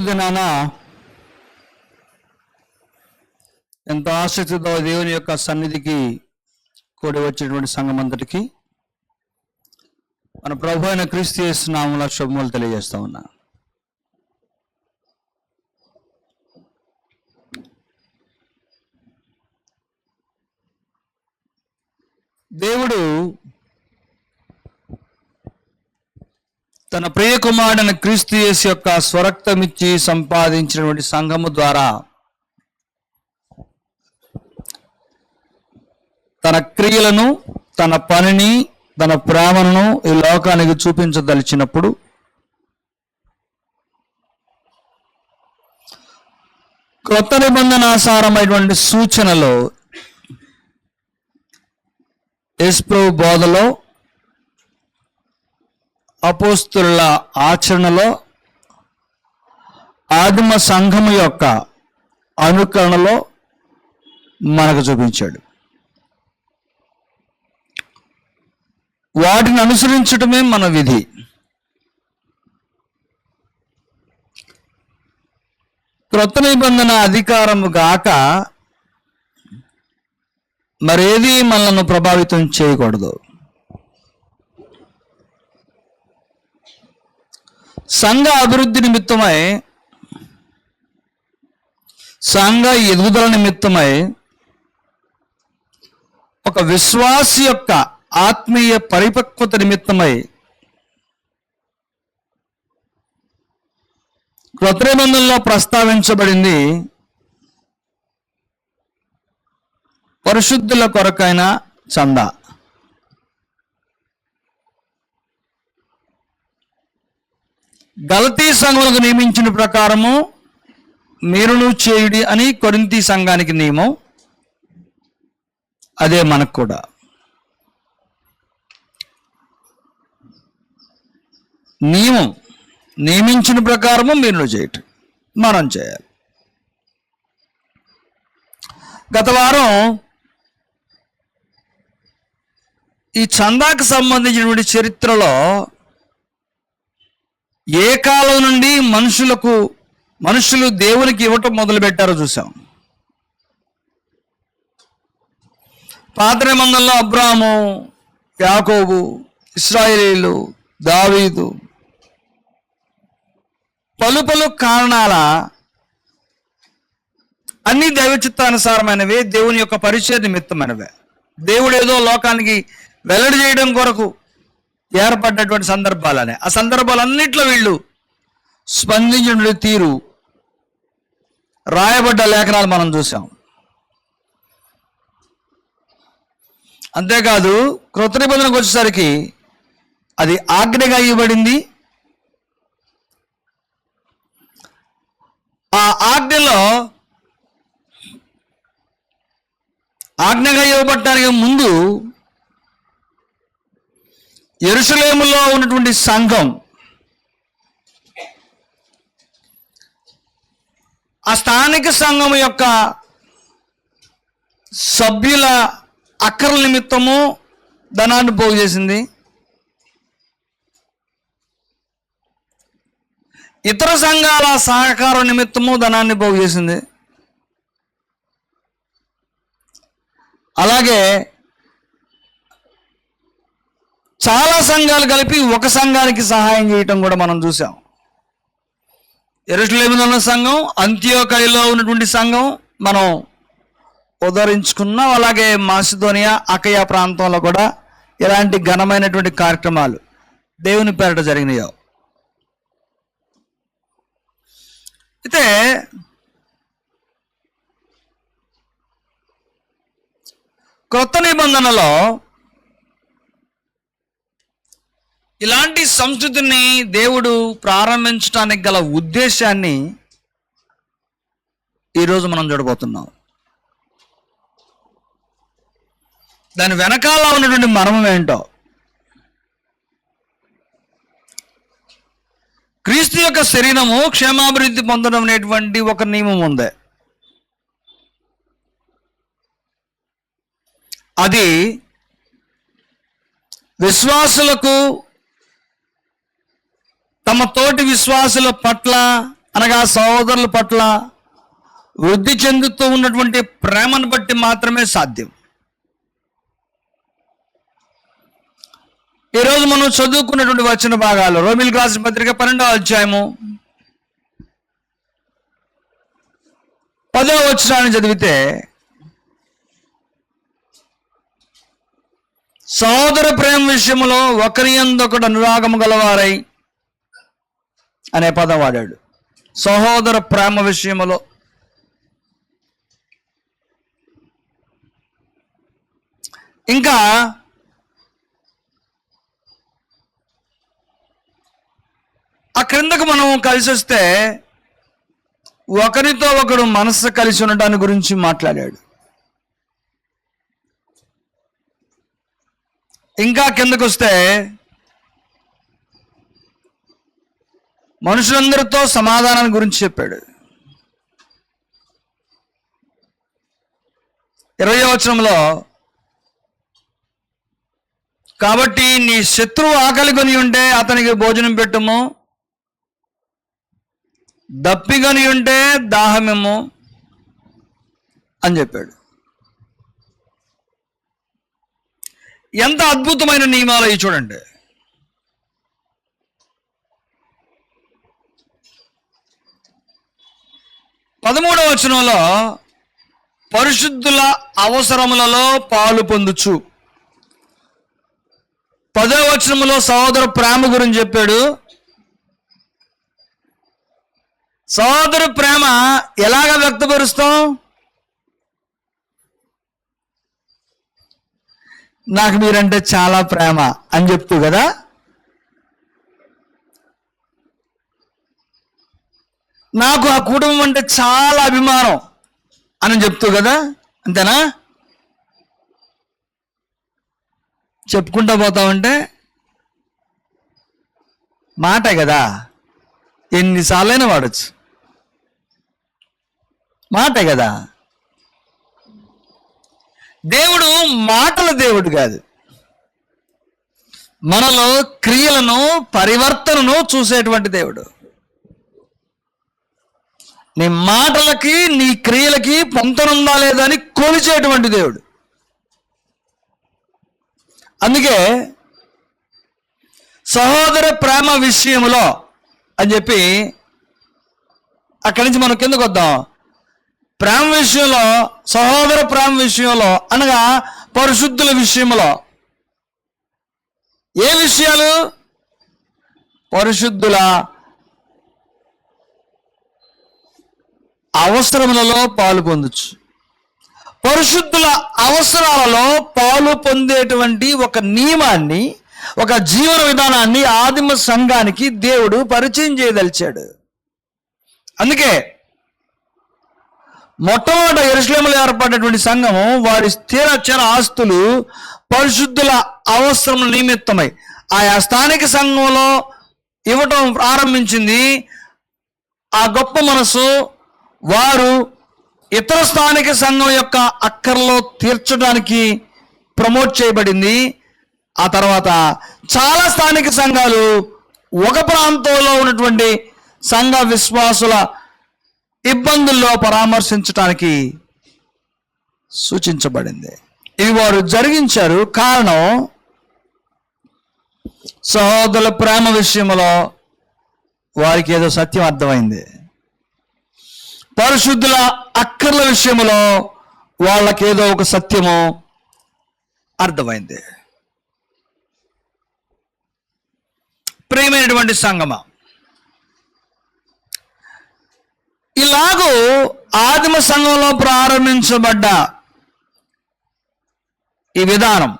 దినాన ఎంతో ఆసక్తితో దేవుని యొక్క సన్నిధికి కూడి వచ్చినటువంటి సంఘం అంతటికి మన ప్రభు అయిన క్రీస్తు యేసు నామములో శుభములు తెలియజేస్తా ఉన్నా. దేవుడు తన ప్రియ కుమారుడైన క్రీస్తు యేసు యొక్క స్వరక్తమిచ్చి సంపాదించినటువంటి సంఘము ద్వారా తన క్రియలను, తన పనిని, తన ప్రేమను ఈ లోకానికి చూపించదలిచినప్పుడు క్రొత్త నిబంధనాసారమైనటువంటి సూచనలో యేసు ప్రభు బోధలో, అపోస్తుల ఆచరణలో, ఆదిమ సంఘము యొక్క అనుకరణలో మనకు చూపించాడు. వాటిని అనుసరించడమే మన విధి. క్రొత్త నిబంధన అధికారము గాక మరేది మనల్ని ప్రభావితం చేయకూడదు. సంఘ అభివృద్ధి నిమిత్తమై, సంఘ ఎదుగుదల నిమిత్తమై, ఒక విశ్వాసి యొక్క ఆత్మీయ పరిపక్వత నిమిత్తమై క్రొత్త నిబంధనలో ప్రస్తావించబడింది పరిశుద్ధుల కొరకైన చందా. గలతీ సంఘములకు నియమించిన ప్రకారము మీరును చేయుడి అని కొరింథీ సంఘానికి నియమం. అదే మనకు కూడా. నియమించిన ప్రకారము మీరును చేయటం మనం చేయాలి. గత వారం ఈ చందాకు సంబంధించినటువంటి చరిత్రలో ఏ కాలం నుండి మనుషులు దేవునికి ఇవ్వటం మొదలు పెట్టారో చూసాం. పాత నిబంధనలో అబ్రాహాము, యాకోబు, ఇశ్రాయేలీలు, దావీదు పలు కారణాల అన్ని దైవ చిత్తానుసారమైనవే, దేవుని యొక్క పరిచయ నిమిత్తమైనవే. దేవుడు ఏదో లోకానికి వెల్లడి చేయడం కొరకు ఏర్పడినటువంటి సందర్భాలనే. ఆ సందర్భాలన్నింటిలో వీళ్ళు స్పందించిన తీరు, రాయబడ్డ లేఖనాలు మనం చూసాం. అంతేకాదు క్రొత్త నిబంధనకు వచ్చేసరికి అది ఆజ్ఞగా ఇవ్వబడింది. ఆ ఆజ్ఞగా ఇవ్వబడటానికి ముందు యెరూషలేములో ఉన్నటువంటి సంఘం, ఆ స్థానిక సంఘం యొక్క సభ్యుల అక్కర్ల నిమిత్తము ధనాన్ని పోగు చేసింది. ఇతర సంఘాల సహకారం నిమిత్తము ధనాన్ని పోగు చేసింది. అలాగే చాలా సంఘాలు కలిపి ఒక సంఘానికి సహాయం చేయటం కూడా మనం చూసాం. యెరూషలేములో ఉన్న సంఘం, అంతియోకయలో ఉన్నటువంటి సంఘం మనం ఉదరించుకున్నాం. అలాగే మాసిదోనియా, అకయ ప్రాంతంలో కూడా ఇలాంటి ఘనమైనటువంటి కార్యక్రమాలు దేవుని పేరిట జరిగినాయో. అయితే క్రొత్త నిబంధనలో ఇలాంటి సంస్కృతిని దేవుడు ప్రారంభించడానికి గల ఉద్దేశాన్ని ఈరోజు మనం చూడబోతున్నాం. దాని వెనకాల ఉన్నటువంటి మర్మం ఏంటో, క్రీస్తు యొక్క శరీరము క్షేమాభివృద్ధి పొందడం అనేటువంటి ఒక నియమం ఉంది. అది విశ్వాసులకు తమ తోటి విశ్వాసుల పట్ల అనగా సహోదరుల పట్ల వృద్ధి చెందుతూ ఉన్నటువంటి ప్రేమను బట్టి మాత్రమే సాధ్యం. ఈరోజు మనం చదువుకున్నటువంటి వచన భాగాలు రోమిలకు రాసిన పత్రిక 12వ అధ్యాయము 10వ వచనాన్ని చదివితే, సహోదర ప్రేమ విషయంలో ఒకరి యందొకడు అనురాగము గలవారై అనే పదం వాడాడు. సహోదర ప్రేమ విషయంలో ఇంకా ఆ క్రిందకు మనం కలిసి వస్తే ఒకరితో ఒకడు మనసు కలిసి ఉండటాన్ని గురించి మాట్లాడాడు. ఇంకా కిందకు వస్తే మనుషులందరితో సమాధానాన్ని గురించి చెప్పాడు. 20వ వచనంలో, కాబట్టి నీ శత్రువు ఆకలి కొని ఉంటే అతనికి భోజనం పెట్టుము, దప్పికొని ఉంటే దాహమేమో అని చెప్పాడు. ఎంత అద్భుతమైన నియమాలు ఇవి చూడండి. పదమూడవ వచనంలో పరిశుద్ధుల అవసరములలో పాలు పొందుచు, 10వ వచనంలో సహోదర ప్రేమ గురించి చెప్పాడు. సహోదర ప్రేమ ఎలాగ వ్యక్తపరుస్తాం? నాకు మీరంటే చాలా ప్రేమ అని చెప్తూ కదా. నాకు ఆ కుటుంబం అంటే చాలా అభిమానం అని చెప్తూ కదా. అంతేనా? చెప్పుకుంటా పోతామంటే మాటే కదా, ఎన్నిసార్లైనా వాడచ్చు. మాటే కదా. దేవుడు మాటల దేవుడు కాదు, మనలో క్రియలను పరివర్తనను చూసేటువంటి దేవుడు. నీ మాటలకి నీ క్రియలకి పొంతనుందా లేదా అని కొలిచేటువంటి దేవుడు. అందుకే సహోదర ప్రేమ విషయంలో అని చెప్పి అక్కడి నుంచి మనం కిందకు వద్దాం. ప్రేమ విషయంలో, సహోదర ప్రేమ విషయంలో అనగా పరిశుద్ధుల విషయంలో ఏ విషయాలు? పరిశుద్ధుల అవసరములలో పాలు పొందొచ్చు. పరిశుద్ధుల అవసరాలలో పాలు పొందేటువంటి ఒక నియమాన్ని, ఒక జీవన విధానాన్ని ఆదిమ సంఘానికి దేవుడు పరిచయం చేయదలిచాడు. అందుకే మొట్టమొదట యెరూషలేములో ఏర్పడినటువంటి సంఘము వారి స్థిర చర ఆస్తులు పరిశుద్ధుల అవసరం నిమిత్తమై ఆయా స్థానిక సంఘంలో ఇవ్వటం ప్రారంభించింది. ఆ గొప్ప మనసు వారు ఇతర స్థానిక సంఘం యొక్క అక్కర్లో తీర్చడానికి ప్రమోట్ చేయబడింది. ఆ తర్వాత చాలా స్థానిక సంఘాలు ఒక ప్రాంతంలో ఉన్నటువంటి సంఘ విశ్వాసుల ఇబ్బందుల్లో పరామర్శించడానికి సూచించబడింది. ఇవి వారు జరిగించారు. కారణం, సహోదరుల ప్రేమ విషయంలో వారికి ఏదో సత్యం అర్థమైంది. పరిశుద్ధుల అక్కర్ల విషయంలో వాళ్ళకేదో ఒక సత్యము అర్థమైంది. ప్రియమైనటువంటి సంగమా, ఇలాగూ ఆదిమ సంఘంలో ప్రారంభించబడ్డ ఈ విధానం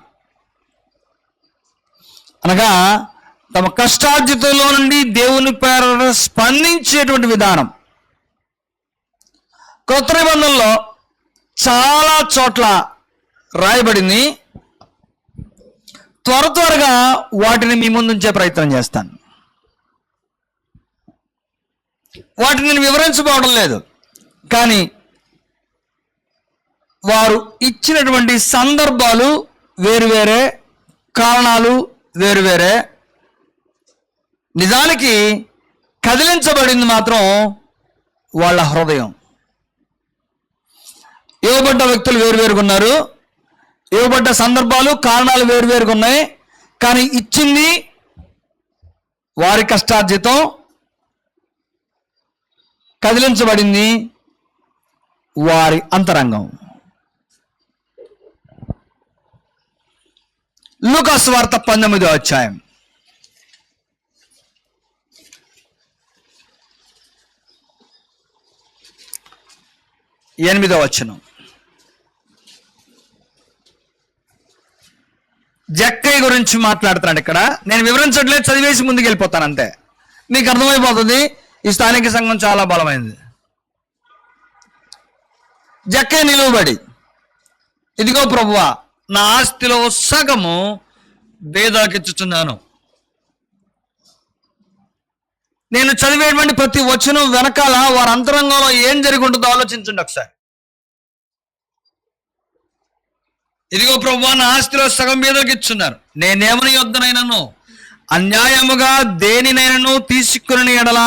అనగా తమ కష్టార్జితంలో నుండి దేవుని పేర స్పందించేటువంటి విధానం కొత్త నిబంధనలో చాలా చోట్ల రాయబడింది. త్వరగా వాటిని మీ ముందుంచే ప్రయత్నం చేస్తాను. వాటిని నేను వివరించబోవడం లేదు, కానీ వారు ఇచ్చినటువంటి సందర్భాలు వేరువేరే, కారణాలు వేరువేరే. నిజానికి కదిలించబడింది మాత్రం వాళ్ళ హృదయం. ఇవ్వబడ్డ వ్యక్తులు వేరువేరుగా ఉన్నారు, ఇవ్వబడ్డ సందర్భాలు కారణాలు వేరువేరుగా ఉన్నాయి. కానీ ఇచ్చింది వారి కష్టార్జితం, కదిలించబడింది వారి అంతరంగం. లూకా సువార్త 19వ అధ్యాయం 8వ వచనం. జక్కయ్య గురించి మాట్లాడుతున్నాడు ఇక్కడ. నేను వివరించట్లేదు, చదివేసి ముందుకు వెళ్ళిపోతాను అంతే. మీకు అర్థమైపోతుంది ఈ స్థానిక సంఘం చాలా బలమైనది. జక్కయ్య నిలువబడి, ఇదిగో ప్రభువా, నా ఆస్తిలో సగము బేదలకిచ్చుచున్నాను. నేను చదివేటువంటి ప్రతి వచనం వెనకాల వారి అంతరంగంలో ఏం జరిగి ఉంటుందో ఆలోచించండి ఒకసారి. ఇదిగో ప్రభువా, నా ఆస్తిలో సగం బేదలకు ఇచ్చున్నారు. నేనేమని యొద్దనైనను అన్యాయముగా దేనినైనను తీసుకుని ఎడలా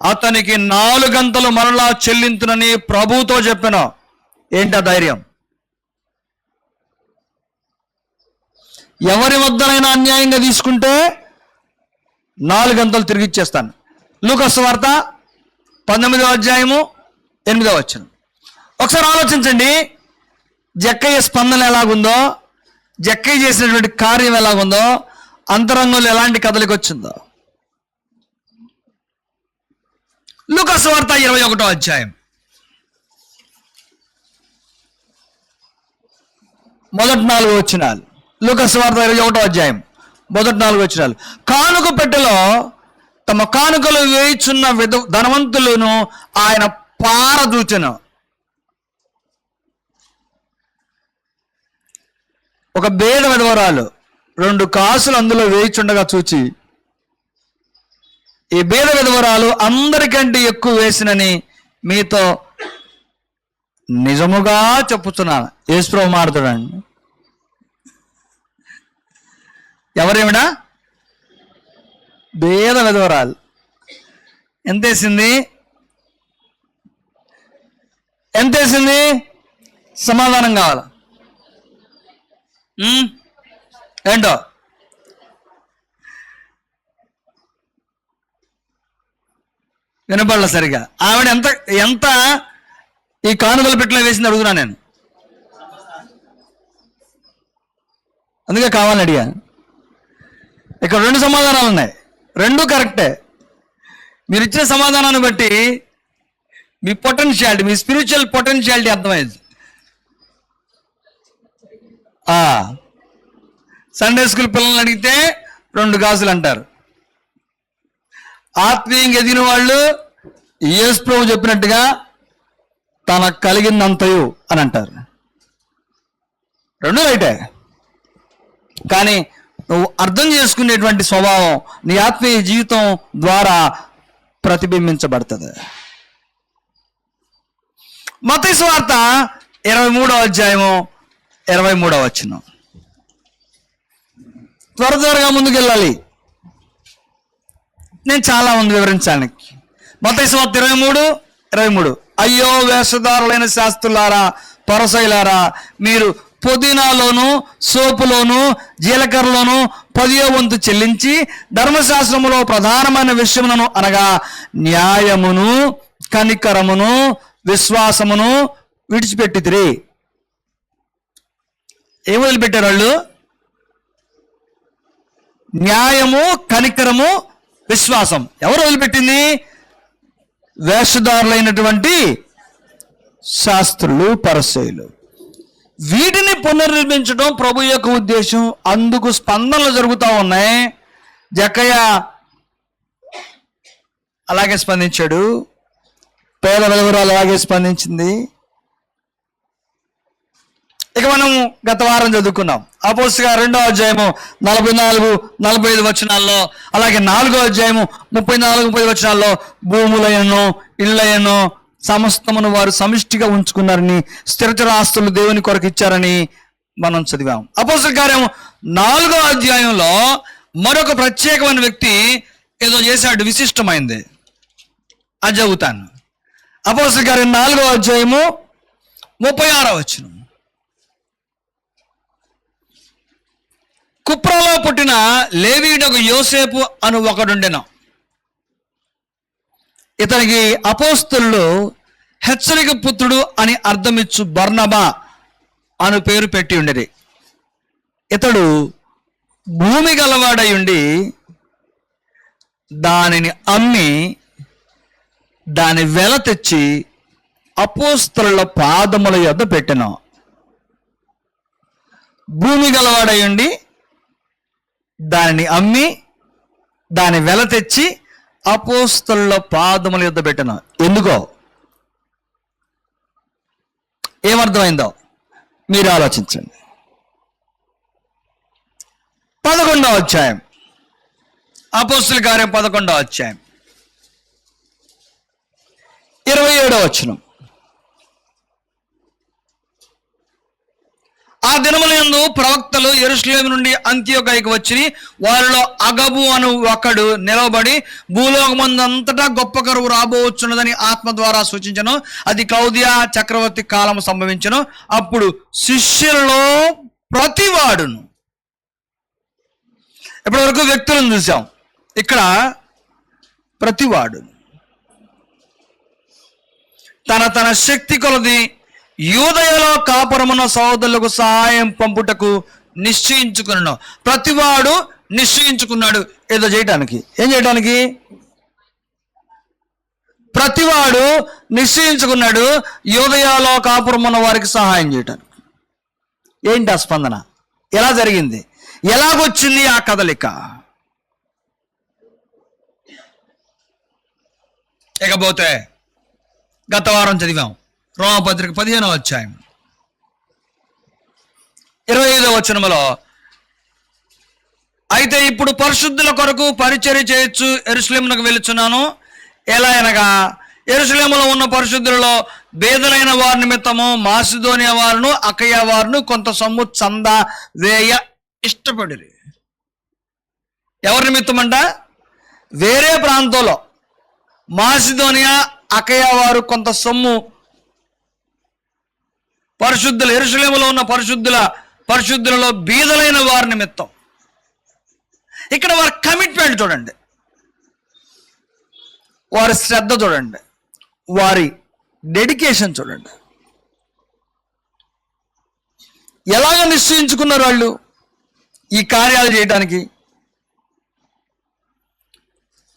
అతనికి 4 గంటలు మరలా చెల్లించునని ప్రభువుతో చెప్పాను. ఏంటా ధైర్యం? ఎవరి వద్దనైనా అన్యాయంగా తీసుకుంటే 4 గంటలు తిరిగి ఇచ్చేస్తాను. లూకా సువార్త 19వ అధ్యాయము 8వ వచనం. ఒకసారి ఆలోచించండి, జక్కయ్య స్పందన ఎలాగుందో, జక్కయ్య చేసినటువంటి కార్యం ఎలాగుందో, అంతరంగంలో ఎలాంటి కదలిక వచ్చిందో. లూకా సువార్త 21వ అధ్యాయం మొదటి 4 వచనాలు. లూకా సువార్త 21వ అధ్యాయం మొదటి 4 వచనాలు. కానుక పెట్టెలో తమ కానుకలు వేయిచున్న ధనవంతులను ఆయన పారదూచెను. ఒక బేద విధవరాలు 2 కాసులు అందులో వేయిచుండగా చూచి, ఈ బేద విధవరాలు అందరికంటే ఎక్కువ వేసినని మీతో నిజముగా చెప్పుతున్నాను. యేసుప్రభు మారుతాడండి. ఎవరేమిడా? బేద విధవరాలు. ఎంతేసింది? ఎంతేసింది? సమాధానం కావాల. ఏంటో వినపడలే సరిగా. ఆవిడ ఎంత ఎంత ఈ కానుకల పెట్టెలో వేసింది అడుగుతున్నా నేను. అందుకే కావాలని అడిగా. ఇక్కడ 2 సమాధానాలు ఉన్నాయి, 2 కరెక్టే. మీరు ఇచ్చిన సమాధానాన్ని బట్టి మీ పొటెన్షియాలిటీ, మీ స్పిరిచువల్ పొటెన్షియాలిటీ అర్థమైంది. సండే స్కూల్ పిల్లల్ని అడిగితే 2 గాజులు అంటారు. ఆత్మీయంగా ఎదిగిన వాళ్ళు యేసు ప్రభు చెప్పినట్టుగా తనకు కలిగిందంతయు అని అంటారు. 2 రైటే. కానీ నువ్వు అర్థం చేసుకునేటువంటి స్వభావం నీ ఆత్మీయ జీవితం ద్వారా ప్రతిబింబించబడుతుంది. మత్తయి సువార్త 23వ అధ్యాయము 23వ వచనం. త్వరగా ముందుకెళ్ళాలి, నేను చాలా ఉంది వివరించడానికి. మత్తయి సువార్త 23:23. అయ్యో వేషధారులైన శాస్త్రులారా, పరిసయ్యులారా, మీరు పుదీనాలోను సోపులోను జీలకర్రలోను 10వ వంతు చెల్లించి ధర్మశాస్త్రములో ప్రధానమైన విషయములను అనగా న్యాయమును కనికరమును విశ్వాసమును విడిచిపెట్టితిరి. ఏం వదిలిపెట్టారు వాళ్ళు? న్యాయము కనికరము విశ్వాసం. ఎవరు వదిలిపెట్టింది? వేషధారులైనటువంటి శాస్త్రులు పరిసయ్యులు. వీటిని పునర్నిర్మించడం ప్రభు యొక్క ఉద్దేశం. అందుకు స్పందనలు జరుగుతూ ఉన్నాయి. జక్కయ్య అలాగే స్పందించాడు, పేద విధవరాలు అలాగే స్పందించింది. ఇక మనం గత వారం చదువుకున్నాం అపోస్తలుల 2వ అధ్యాయము 44-45 వచనాల్లో, అలాగే 4వ అధ్యాయము 34-30 వచనాల్లో భూములైనను ఇళ్ళైనను సమస్తమును వారు సమిష్టిగా ఉంచుకున్నారని, స్థిరచర ఆస్తులు దేవుని కొరకు ఇచ్చారని మనం చదివాం. అపోస్తలుల కార్యం 4వ అధ్యాయంలో మరొక ప్రత్యేకమైన వ్యక్తి ఏదో చేశాడు, విశిష్టమైంది. అది చదువుతాను. అపోస్తలుల కార్యం 4వ అధ్యాయము 36వ వచనం. కుప్రలో పుట్టిన లేవీయుడగు యోసేపు అను ఒకడుండెను. ఇతనికి అపోస్తలులు హెచ్చరిక పుత్రుడు అని అర్థమిచ్చు బర్నబా అను పేరు పెట్టి ఉండేది. ఇతడు భూమి గలవాడై ఉండి దానిని అమ్మి దాని వెల తెచ్చి అపోస్తలుల పాదముల యొద్ద పెట్టెను. భూమి గలవాడై ఉండి దానిని అమ్మి దాని వెల తెచ్చి అపోస్తలుల పాదముల యొద్ద పెట్టెను. ఎందుకో? ఏమర్థమైందో మీరు ఆలోచించండి. 11వ అధ్యాయం, అపోస్తలుల కార్యం 11వ అధ్యాయం 27వ వచనం. ఆ దినములందు ప్రవక్తలు యెరూషలేము నుండి అంతియోకయకు వచ్చి వారిలో అగబు అను ఒకడు నిలవబడి భూలోకమందంతటా గొప్ప కరువు రాబోవచ్చున్నదని ఆత్మ ద్వారా సూచించను. అది క్లౌదియా చక్రవర్తి కాలము సంభవించను. అప్పుడు శిష్యులలో ప్రతివాడును, ఇప్పటి వరకు వ్యక్తులను చూసాం, ఇక్కడ ప్రతివాడును తన శక్తి కొలది యూదయలో కాపురమున్న సహోదరులకు సహాయం పంపుటకు నిశ్చయించుకున్నాను. ప్రతివాడు నిశ్చయించుకున్నాడు ఏదో చేయటానికి. ఏం చేయటానికి? ప్రతివాడు నిశ్చయించుకున్నాడు యూదయలో కాపురమున్న వారికి సహాయం చేయటానికి. ఏంటి ఆ స్పందన? ఎలా జరిగింది? ఎలాగొచ్చింది ఆ కదలిక? ఇకపోతే గత వారం చదివాం రోమపత్రిక 15వ అధ్యాయం 25వ వచనములో, అయితే ఇప్పుడు పరిశుద్ధుల కొరకు పరిచర్య చేయొచ్చు యెరూషలేమునకు వెళుచున్నాను. ఎలా అనగా యెరూషలేములో ఉన్న పరిశుద్ధులలో బేదలైన వారి నిమిత్తము మాసిదోనియా వారును అకయ వారును కొంత సొమ్ము చందా వేయ ఇష్టపడిరి. ఎవరి నిమిత్తం అంట? వేరే ప్రాంతంలో మాసిదోనియా అకయ వారు కొంత సొమ్ము పరిశుద్ధులు, యెరూషలేములో ఉన్న పరిశుద్ధులలో బీదలైన వారి నిమిత్తం. ఇక్కడ వారి కమిట్మెంట్ చూడండి, వారి శ్రద్ధ చూడండి, వారి డెడికేషన్ చూడండి. ఎలాగ నిశ్చయించుకున్నారు వాళ్ళు ఈ కార్యాలు చేయడానికి?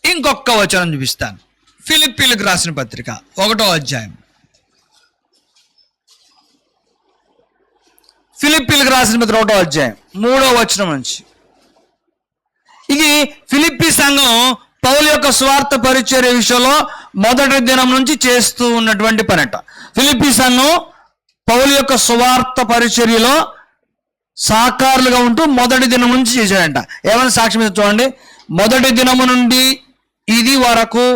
ఇంకొక వచనం చూపిస్తాను. ఫిలిప్పీలకు రాసిన పత్రిక 1వ అధ్యాయం, ఫిలిప్పీలకు రాసిన పత్రిక 1వ అధ్యాయం 3వ వచనం నుంచి. ఇది ఫిలిప్పీ సంఘం పౌలు యొక్క స్వార్థ పరిచర్య విషయంలో మొదటి దినం నుంచి చేస్తూ ఉన్నటువంటి పనట. ఫిలిప్పీ సంఘం పౌలు యొక్క స్వార్థ పరిచర్యలో సాకారులుగా ఉంటూ మొదటి దినం నుంచి చేశాడంట. ఏమైనా సాక్ష్యం చూడండి. మొదటి దినము నుండి ఇది వరకు,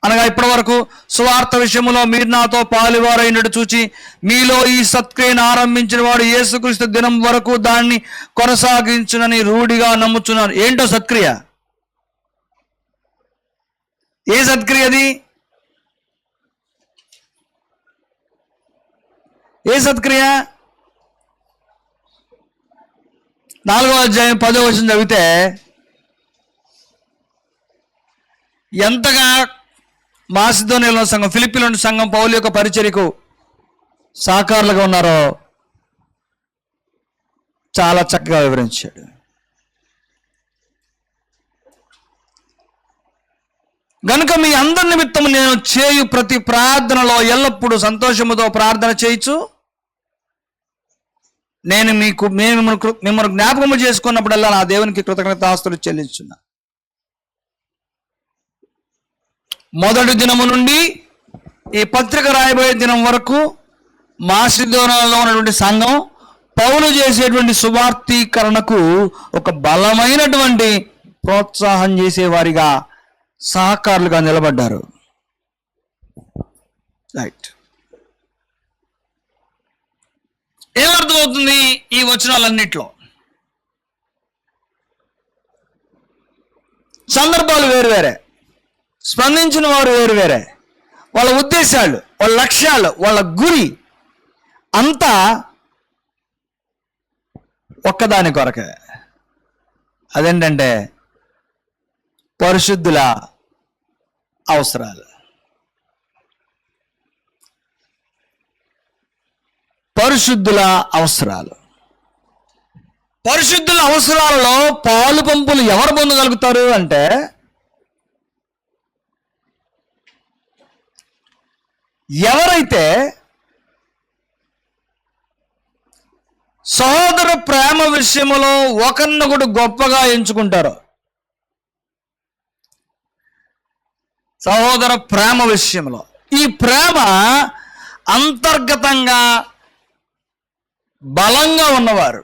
అనగా ఇప్పటి వరకు సువార్త విషయంలో మీరు నాతో పాలువారైనట్టు చూచి మీలో ఈ సత్క్రియను ఆరంభించిన వాడు యేసుక్రీస్తు దినం వరకు దాన్ని కొనసాగించునని రూఢిగా నమ్ముచున్నారు. ఏంటో సత్క్రియ? ఏ సత్క్రియ అది? ఏ సత్క్రియ? 4వ అధ్యాయం 10వ వచనం చదివితే ఎంతగా మాసిదోనియాలో సంఘం, ఫిలిప్పీలోని సంఘం పౌలు యొక్క పరిచర్యకు సహకారులుగా ఉన్నారో చాలా చక్కగా వివరించాడు. గనుక మీ అందరి నిమిత్తం నేను చేయు ప్రతి ప్రార్థనలో ఎల్లప్పుడూ సంతోషముతో ప్రార్థన చేయొచ్చు. నేను మిమ్మల్ని జ్ఞాపకము చేసుకున్నప్పుడల్లా నా దేవునికి కృతజ్ఞతాస్తులు చెల్లించున్నా. మొదటి దినము నుండి ఈ పత్రిక రాయబోయే దినం వరకు మాసిదోనియాలో ఉన్నటువంటి సంఘం పౌలు చేసేటువంటి సువార్తీకరణకు ఒక బలమైనటువంటి ప్రోత్సాహం చేసేవారిగా సహకారులుగా నిలబడ్డారు. రైట్. ఏమర్థమవుతుంది ఈ వచనాలన్నిట్లో? సందర్భాలు వేరువేరే, స్పందించిన వారు వేరువేరే, వాళ్ళ ఉద్దేశాలు వాళ్ళ లక్ష్యాలు, వాళ్ళ గురి అంతా ఒక్కదాని కొరకే. అదేంటంటే పరిశుద్ధుల అవసరాలు. పరిశుద్ధుల అవసరాలు. పరిశుద్ధుల అవసరాలలో పాలు పంపులు ఎవరు పొందగలుగుతారు అంటే ఎవరైతే సహోదర ప్రేమ విషయంలో ఒకరినొకడు గొప్పగా ఎంచుకుంటారో, సహోదర ప్రేమ విషయంలో ఈ ప్రేమ అంతర్గతంగా బలంగా ఉన్నవారు,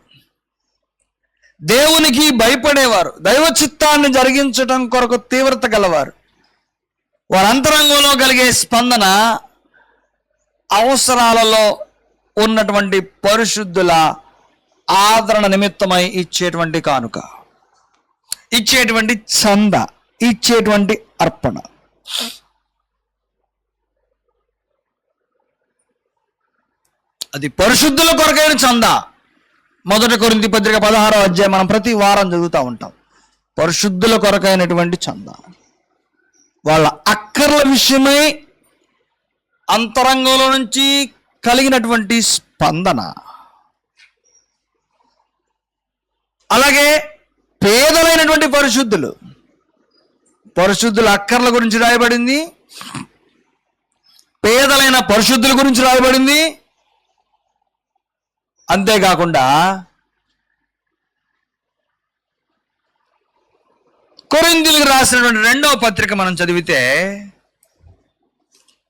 దేవునికి భయపడేవారు, దైవ చిత్తాన్ని జరిగించడం కొరకు తీవ్రత గలవారు, వారి అంతరంగంలో కలిగే స్పందన అవసరాలలో ఉన్నటువంటి పరిశుద్ధుల ఆదరణ నిమిత్తమై ఇచ్చేటువంటి కానుక, ఇచ్చేటువంటి చంద, ఇచ్చేటువంటి అర్పణ. అది పరిశుద్ధుల కొరకైన చంద. 1 కొరింథీ పత్రిక 16వ అధ్యాయం మనం ప్రతి వారం చదువుతూ ఉంటాం. పరిశుద్ధుల కొరకైనటువంటి చంద, వాళ్ళ అక్కర్ల విషయమై అంతరంగంలో నుంచి కలిగినటువంటి స్పందన. అలాగే పేదలైనటువంటి పరిశుద్ధుల అక్కర్ల గురించి రాయబడింది, పేదలైన పరిశుద్ధుల గురించి రాయబడింది. అంతేకాకుండా కొరింథీయులకు రాసినటువంటి 2వ పత్రిక మనం చదివితే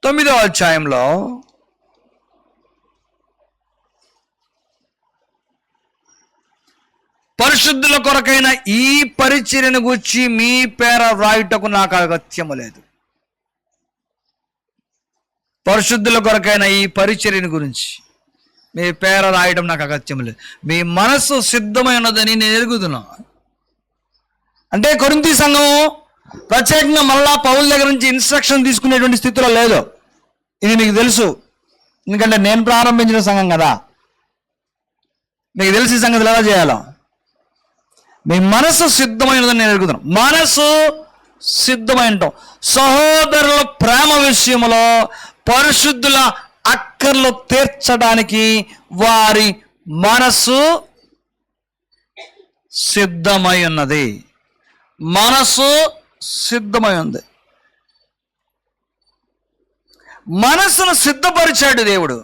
9వ అధ్యాయంలో పరిశుద్ధుల కొరకైన ఈ పరిచర్యను గూర్చి మీ పేర వ్రాయుటకు నాకు అగత్యము లేదు. పరిశుద్ధుల కొరకైన ఈ పరిచర్యను గురించి మీ పేర రాయడం నాకు అగత్యం లేదు. మీ మనస్సు సిద్ధమైనదని నేను ఎరుగుతున్నా. అంటే కొరింథీ సంఘం ప్రత్యేకంగా మళ్ళా పౌలు దగ్గర నుంచి ఇన్స్ట్రక్షన్ తీసుకునేటువంటి స్థితిలో లేదు. ఇది మీకు తెలుసు, ఎందుకంటే నేను ప్రారంభించిన సంఘం కదా. మీకు తెలిసి సంగతులు ఎలా చేయాలో. మీ మనసు సిద్ధమైనదని నేను ఎరుగుతున్నాను. మనసు సిద్ధమైనటం, సహోదరుల ప్రేమ విషయంలో పరిశుద్ధుల అక్కర్లు తీర్చడానికి వారి మనసు సిద్ధమై ఉన్నది. మనసు సిద్ధమై ఉంది. మనసును సిద్ధపరిచాడు దేవుడు.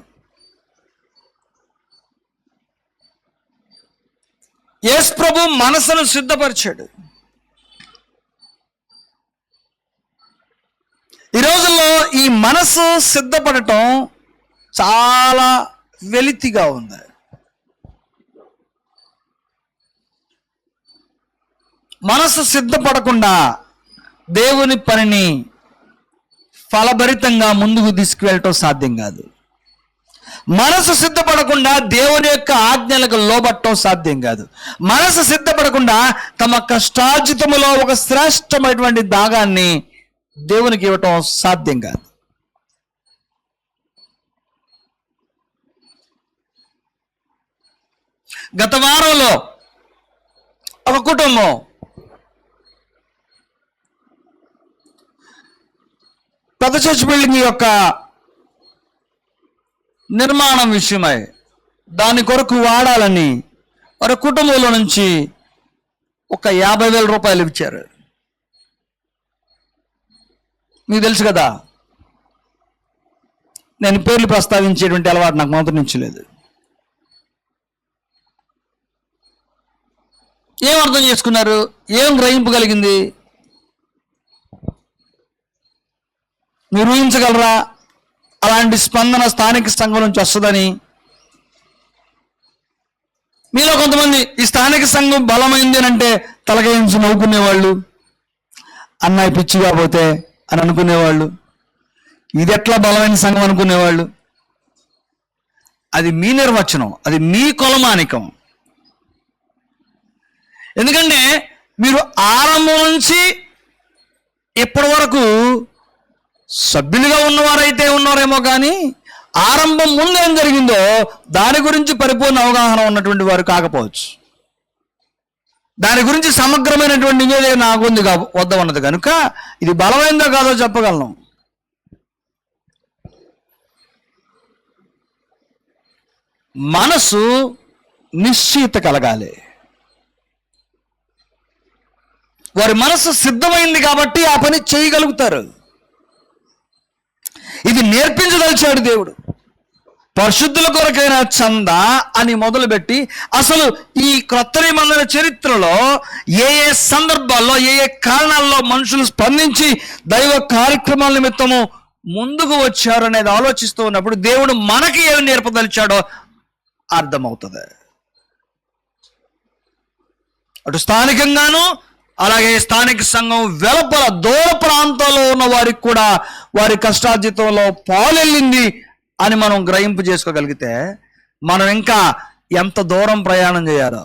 యేసు ప్రభు మనసును సిద్ధపరిచాడు. ఈ రోజుల్లో ఈ మనసు సిద్ధపడటం చాలా వెలితిగా ఉంది. మనసు సిద్ధపడకుండా దేవుని పనిని ఫలభరితంగా ముందుకు తీసుకువెళ్ళటం సాధ్యం కాదు. మనసు సిద్ధపడకుండా దేవుని యొక్క ఆజ్ఞలకు లోబట్టడం సాధ్యం కాదు. మనసు సిద్ధపడకుండా తమ కష్టార్జితములో ఒక శ్రేష్టమైనటువంటి దాగాన్ని దేవునికి ఇవ్వటం సాధ్యం కాదు. గత వారంలో ఒక కుటుంబం పెద్ద చర్చ్ బిల్డింగ్ యొక్క నిర్మాణం విషయమై దాని కొరకు వాడాలని వారి కుటుంబంలో నుంచి ఒక 50,000 రూపాయలు ఇచ్చారు. మీకు తెలుసు కదా, నేను పేర్లు ప్రస్తావించేటువంటి అలవాటు నాకు మొదటి నుంచి లేదు. ఏం అర్థం చేసుకున్నారు? ఏం గ్రహింపు కలిగింది? మీరు ఊహించగలరా అలాంటి స్పందన స్థానిక సంఘం నుంచి వస్తుందని? మీలో కొంతమంది ఈ స్థానిక సంఘం బలమైంది అని అంటే తలకాయించి నవ్వుకునేవాళ్ళు, అన్నయ్య పిచ్చిగా పోతే అని అనుకునేవాళ్ళు, ఇది ఎట్లా బలమైన సంఘం అనుకునేవాళ్ళు. అది మీ నిర్వచనం, అది మీ కొలమానికం. ఎందుకంటే మీరు ఆరంభం నుంచి ఇప్పటి వరకు సభ్యులుగా ఉన్నవారైతే ఉన్నారేమో కానీ ఆరంభం ముందు ఏం జరిగిందో దాని గురించి పరిపూర్ణ అవగాహన ఉన్నటువంటి వారు కాకపోవచ్చు. దాని గురించి సమగ్రమైనటువంటి నివేదిక నాకు ఉంది వద్ద ఉన్నది కనుక ఇది బలమైందో కాదో చెప్పగలను. మనసు నిశ్చయిత కలగాలి. వారి మనసు సిద్ధమైంది కాబట్టి ఆ పని చేయగలుగుతారు. ఇది నేర్పించదలిచాడు దేవుడు. పరిశుద్ధుల కొరకైన చంద అని మొదలుపెట్టి అసలు ఈ క్రొత్త నిబంధన చరిత్రలో ఏ ఏ సందర్భాల్లో ఏ ఏ కారణాల్లో మనుషులు స్పందించి దైవ కార్యక్రమాల నిమిత్తము ముందుకు వచ్చారు అనేది ఆలోచిస్తూ ఉన్నప్పుడు దేవుడు మనకి ఏమి నేర్పదలిచాడో అర్థమవుతుంది. అటు స్థానికంగాను అలాగే స్థానిక సంఘం వెలుపల దూర ప్రాంతాల్లో ఉన్న వారికి కూడా వారి కష్టార్జితంలో పాలెళ్ళింది అని మనం గ్రహింపు చేసుకోగలిగితే మనం ఇంకా ఎంత దూరం ప్రయాణం చేయాలో.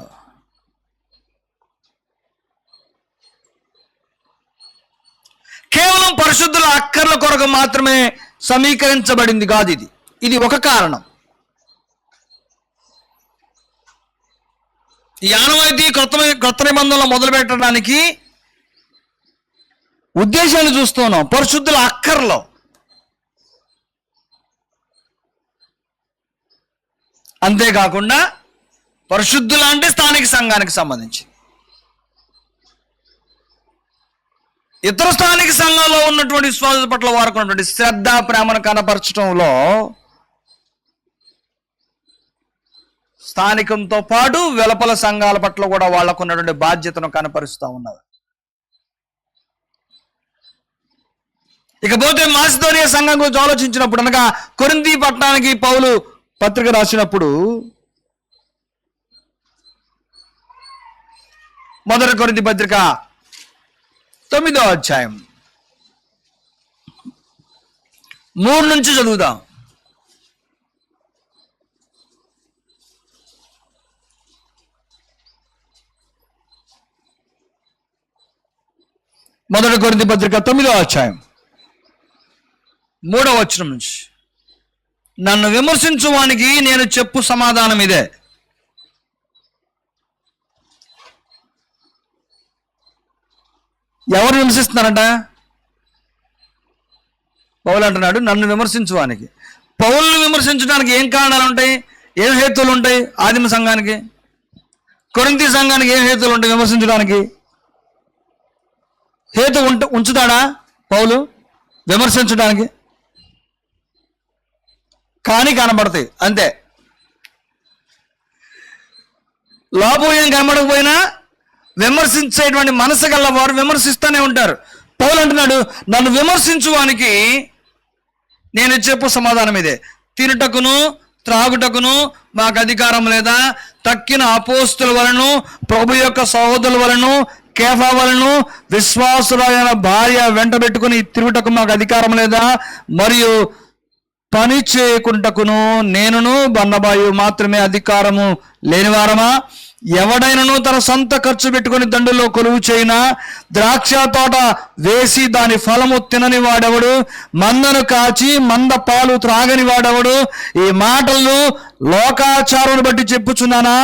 కేవలం పరిశుద్ధుల అక్కర్ల కొరకు మాత్రమే సమీకరించబడింది కాదు ఇది. ఇది ఒక కారణం. ఈ ఆనవాయితీ క్రొత్త నిబంధనలో మొదలు పెట్టడానికి ఉద్దేశాలు చూస్తున్నాం. పరిశుద్ధుల అక్కర్లో అంతేకాకుండా పరిశుద్ధుల అంటే స్థానిక సంఘానికి సంబంధించి ఇతర స్థానిక సంఘంలో ఉన్నటువంటి విశ్వాసుల పట్ల వారికి ఉన్నటువంటి శ్రద్ధ ప్రేమను కనపరచడంలో స్థానికంతో పాటు వెలుపల సంఘాల పట్ల కూడా వాళ్ళకు ఉన్నటువంటి బాధ్యతను కనపరుస్తూ ఉన్నారు. ఇకపోతే మాసిదోనియా సంఘం గురించి ఆలోచించినప్పుడు అనగా కొరింథీ పట్టణానికి పౌలు పత్రిక రాసినప్పుడు మొదటి కొరింథీ పత్రిక 9వ అధ్యాయం 3 నుంచి చదువుదాం. మొదటి కొరింథీ పత్రిక 9వ అధ్యాయం 3వ వచనం నుంచి, నన్ను విమర్శించువానికి నేను చెప్పు సమాధానం ఇదే, ఎవరు విమర్శిస్తున్నారంట? పౌలు అంటున్నాడు నన్ను విమర్శించువానికి. పౌలును విమర్శించడానికి ఏం కారణాలు ఉంటాయి, ఏం హేతువులు ఉంటాయి? ఆదిమ సంఘానికి కొరింథీ సంఘానికి ఏం హేతువులు ఉంటాయి విమర్శించడానికి? హేతు ఉంచుతాడా పౌలు విమర్శించడానికి? కానీ కనబడతాయి అంతే. లోపం ఏం కనబడకపోయినా విమర్శించేటువంటి మనసు గల వారు విమర్శిస్తూనే ఉంటారు. పౌలు అంటున్నాడు నన్ను విమర్శించువానికి నేను చెప్పు సమాధానం ఇదే, తినుటకును త్రాగుటకును మాకు అధికారం లేదా? తక్కిన అపోస్తుల వలను ప్రభు యొక్క సహోదరుల వలను కేఫా వలను విశ్వాసులైన భార్య వెంట పెట్టుకుని తిరుగుటకు మాకు అధికారం లేదా? మరియు పని చేయకుంటకును నేనును బర్నబాయు మాత్రమే అధికారము లేనివారమా? ఎవడైనను తన సొంత ఖర్చు పెట్టుకుని దండులో కొలువు చేయినా, ద్రాక్ష తోట వేసి దాని ఫలము తినని వాడెవడు? మందను కాచి మంద పాలు త్రాగని వాడెవడు? ఈ మాటలు లోకాచారం బట్టి చెప్పుచున్నానా?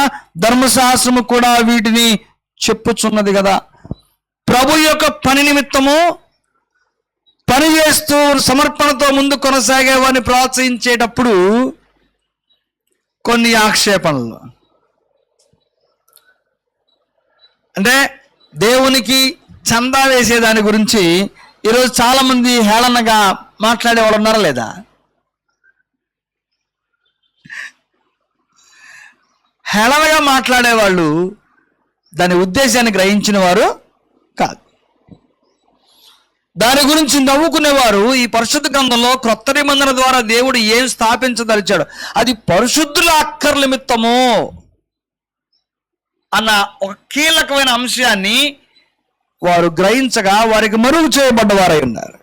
ధర్మశాస్త్రము కూడా వీటిని చెప్పుచున్నది కదా. ప్రభు యొక్క పని నిమిత్తము పని చేస్తూ సమర్పణతో ముందు కొనసాగే వారిని ప్రోత్సహించేటప్పుడు కొన్ని ఆక్షేపణలు, అంటే దేవునికి చందా వేసేదాని గురించి ఈరోజు చాలా మంది హేళనగా మాట్లాడే వాళ్ళు ఉన్నారా లేదా? హేళనగా మాట్లాడేవాళ్ళు దాని ఉద్దేశాన్ని గ్రహించిన వారు కాదు. దాని గురించి నవ్వుకునేవారు ఈ పరిశుద్ధ గ్రంథంలో క్రొత్త నిబంధన ద్వారా దేవుడు ఏం స్థాపించదలిచాడు, అది పరిశుద్ధుల అక్కర్ల నిమిత్తము అన్న ఒక కీలకమైన అంశాన్ని వారు గ్రహించగా వారికి మరుగు చేయబడ్డవారై ఉన్నారు.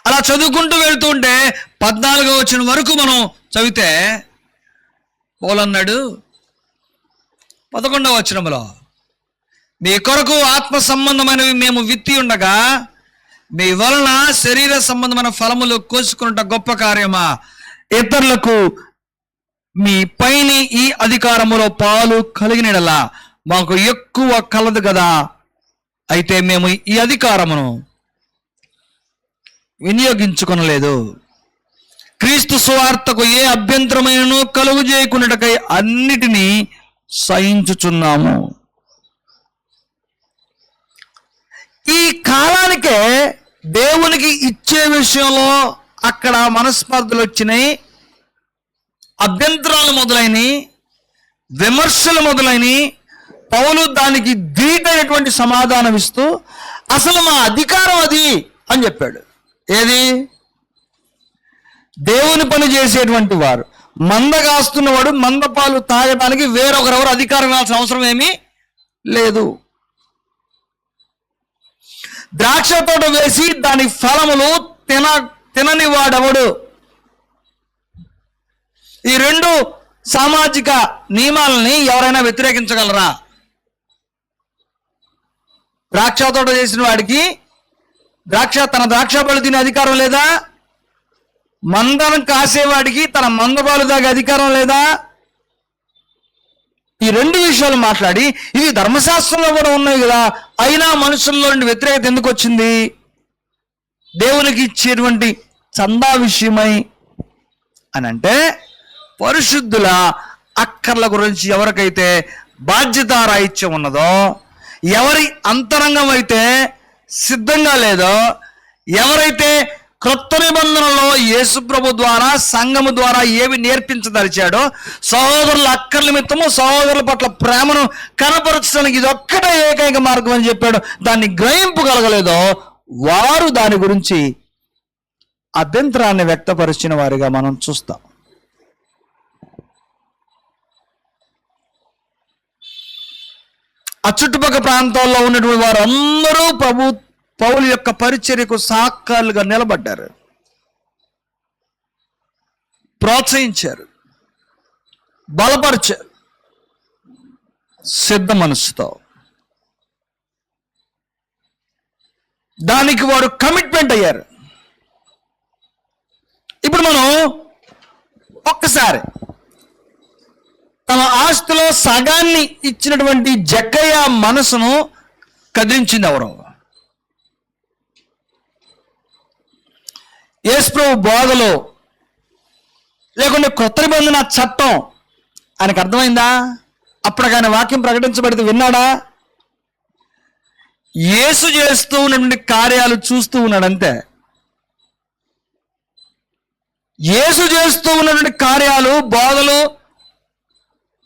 అలా చదువుకుంటూ వెళ్తుంటే 14వ వచనం వరకు మనం చదివితే పౌలు అన్నాడు 11వ వచనంలో, మీ కొరకు ఆత్మ సంబంధమైనవి మేము విత్తి ఉండగా మీ వలన శరీర సంబంధమైన ఫలములు కోసుకున్నట గొప్ప కార్యమా? ఇతరులకు మీ పైన ఈ అధికారములో పాలు కలిగినలా మాకు ఎక్కువ కలదు కదా. అయితే మేము ఈ అధికారమును వినియోగించుకొనలేదు. క్రీస్తు సువార్తకు ఏ అభ్యంతరమైనను కలుగు చేయకున్నటకై అన్నిటినీ సహించుచున్నాము. ఈ కాలానికే దేవునికి ఇచ్చే విషయంలో అక్కడ మనస్పర్ధలు వచ్చినాయి, అభ్యంతరాలు మొదలైనవి, విమర్శలు మొదలైనవి. పౌలు దానికి ధీటైనటువంటి సమాధానం ఇస్తూ అసలు మా అధికారం అది అని చెప్పాడు. ఏది? దేవుని పని చేసేటువంటి వారు, మంద కాస్తున్నవాడు మందపాలు తాగడానికి వేరొకరెవరు అధికారం ఇవ్వాల్సిన అవసరం ఏమీ లేదు. ద్రాక్ష తోట వేసి దాని ఫలములు తినని వాడెవడు? ఈ రెండు సామాజిక నియమాలని ఎవరైనా వ్యతిరేకించగలరా? ద్రాక్ష తోట చేసిన వాడికి తన ద్రాక్ష పళ్ళు తినే అధికారం లేదా? మందను కాసేవాడికి తన మందపాలు తాగే అధికారం లేదా? ఈ రెండు విషయాలు మాట్లాడి ఇవి ధర్మశాస్త్రంలో కూడా ఉన్నాయి కదా, అయినా మనుషుల్లో నుండి వ్యతిరేకత ఎందుకు వచ్చింది? దేవునికి ఇచ్చేటువంటి చందా విషయమై అని అంటే, పరిశుద్ధుల అక్కర్ల గురించి ఎవరికైతే బాధ్యతారాహిత్యం ఉన్నదో, ఎవరి అంతరంగం అయితే సిద్ధంగా లేదో, ఎవరైతే క్రొత్త నిబంధనలో యేసుప్రభు ద్వారా సంఘము ద్వారా ఏవి నేర్పించదలిచాడో, సహోదరుల అక్కర్ల నిమిత్తము సహోదరుల పట్ల ప్రేమను కనపరచడానికి ఇది ఒక్కటే ఏకైక మార్గం అని చెప్పాడు, దాన్ని గ్రహింపగలగలేదో వారు దాని గురించి అభ్యంతరాన్ని వ్యక్తపరిచిన వారిగా మనం చూస్తాం. ఆ చుట్టుపక్కల ప్రాంతాల్లో ఉన్నటువంటి వారు అందరూ పౌలు యొక్క పరిచర్యకు సాకాలుగా నిలబడ్డారు, ప్రోత్సహించారు, బలపరిచారు సిద్ధ మనసుతో. దానికి వారు కమిట్మెంట్ అయ్యారు. ఇప్పుడు మనం ఒక్కసారి తమ ఆస్తిలో సగాన్ని ఇచ్చినటువంటి జక్కయ్య మనసును కదిలించింది ఎవరు? యేసుప్రభు బోధలో లేకుంటే కొత్త నిబంధన చట్టం ఆయనకు అర్థమైందా? అప్పుడు ఆయన వాక్యం ప్రకటించబడితే విన్నాడా? యేసు చేస్తూ ఉన్నటువంటి కార్యాలు చూస్తూ ఉన్నాడంతే. యేసు చేస్తూ ఉన్నటువంటి కార్యాలు బోధలు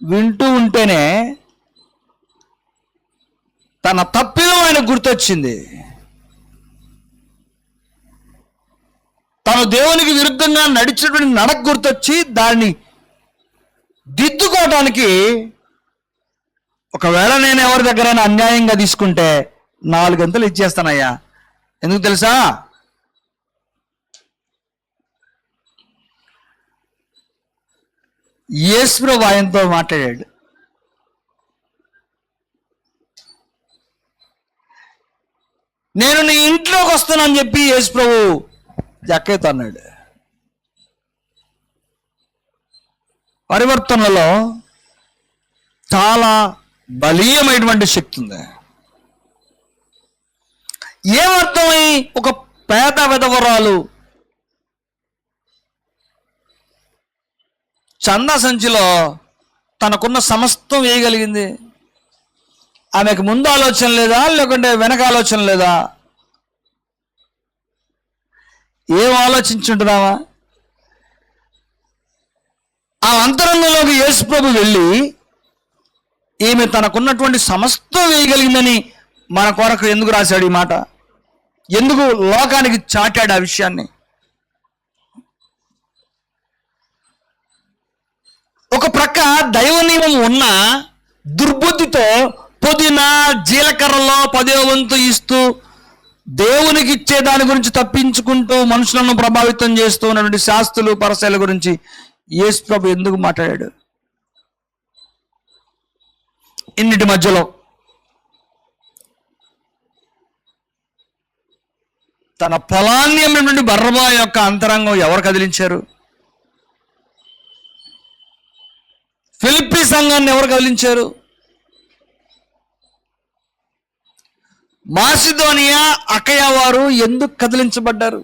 వింటూ ఉంటేనే తన తప్పిదం ఆయన గుర్తొచ్చింది. తను దేవునికి విరుద్ధంగా నడిచినటువంటి నడక గుర్తొచ్చి దాన్ని దిద్దుకోవటానికి, ఒకవేళ నేను ఎవరి దగ్గరైనా అన్యాయంగా తీసుకుంటే 4 గంటలు ఇచ్చేస్తానయ్యా. ఎందుకు తెలుసా? యేసుప్రభు ఆయనతో మాట్లాడాడు. నేను నీ ఇంట్లోకి వస్తానని చెప్పి యేసుప్రభు జక్కయ్యతో అన్నాడు. పరివర్తనలో చాలా బలీయమైనటువంటి శక్తి ఉంది. ఏమర్థమై ఒక పేద విధవరాలు చందా సంచిలో తనకున్న సమస్తం వేయగలిగింది? ఆమెకు ముందు ఆలోచన లేదా, లేకుంటే వెనక ఆలోచన లేదా? ఏం ఆలోచించుంటున్నావా? ఆ అంతరంగంలోకి యేసుప్రభు వెళ్ళి ఈమె తనకున్నటువంటి సమస్తం వేయగలిగిందని మన కొరకు ఎందుకు రాశాడు ఈ మాట? ఎందుకు లోకానికి చాటాడు ఆ విషయాన్ని? ఒక ప్రక్క దైవ నియమం ఉన్న దుర్బుద్ధితో పుదీనా జీలకర్రలో 10వ వంతు ఇస్తూ దేవునికి ఇచ్చే దాని గురించి తప్పించుకుంటూ మనుషులను ప్రభావితం చేస్తూ ఉన్నటువంటి శాస్త్రులు పరిసయ్యుల గురించి యేసుప్రభు ఎందుకు మాట్లాడాడు? ఇన్నిటి మధ్యలో తన పొలాన్ని అమ్మినటువంటి బర్రబా యొక్క అంతరంగం ఎవరు కదిలించారు? ఫిలిప్పీ సంఘాన్ని ఎవరు కదిలించారు? మాసిదోనియా, అకయ వారు ఎందుకు కదిలించబడ్డారు?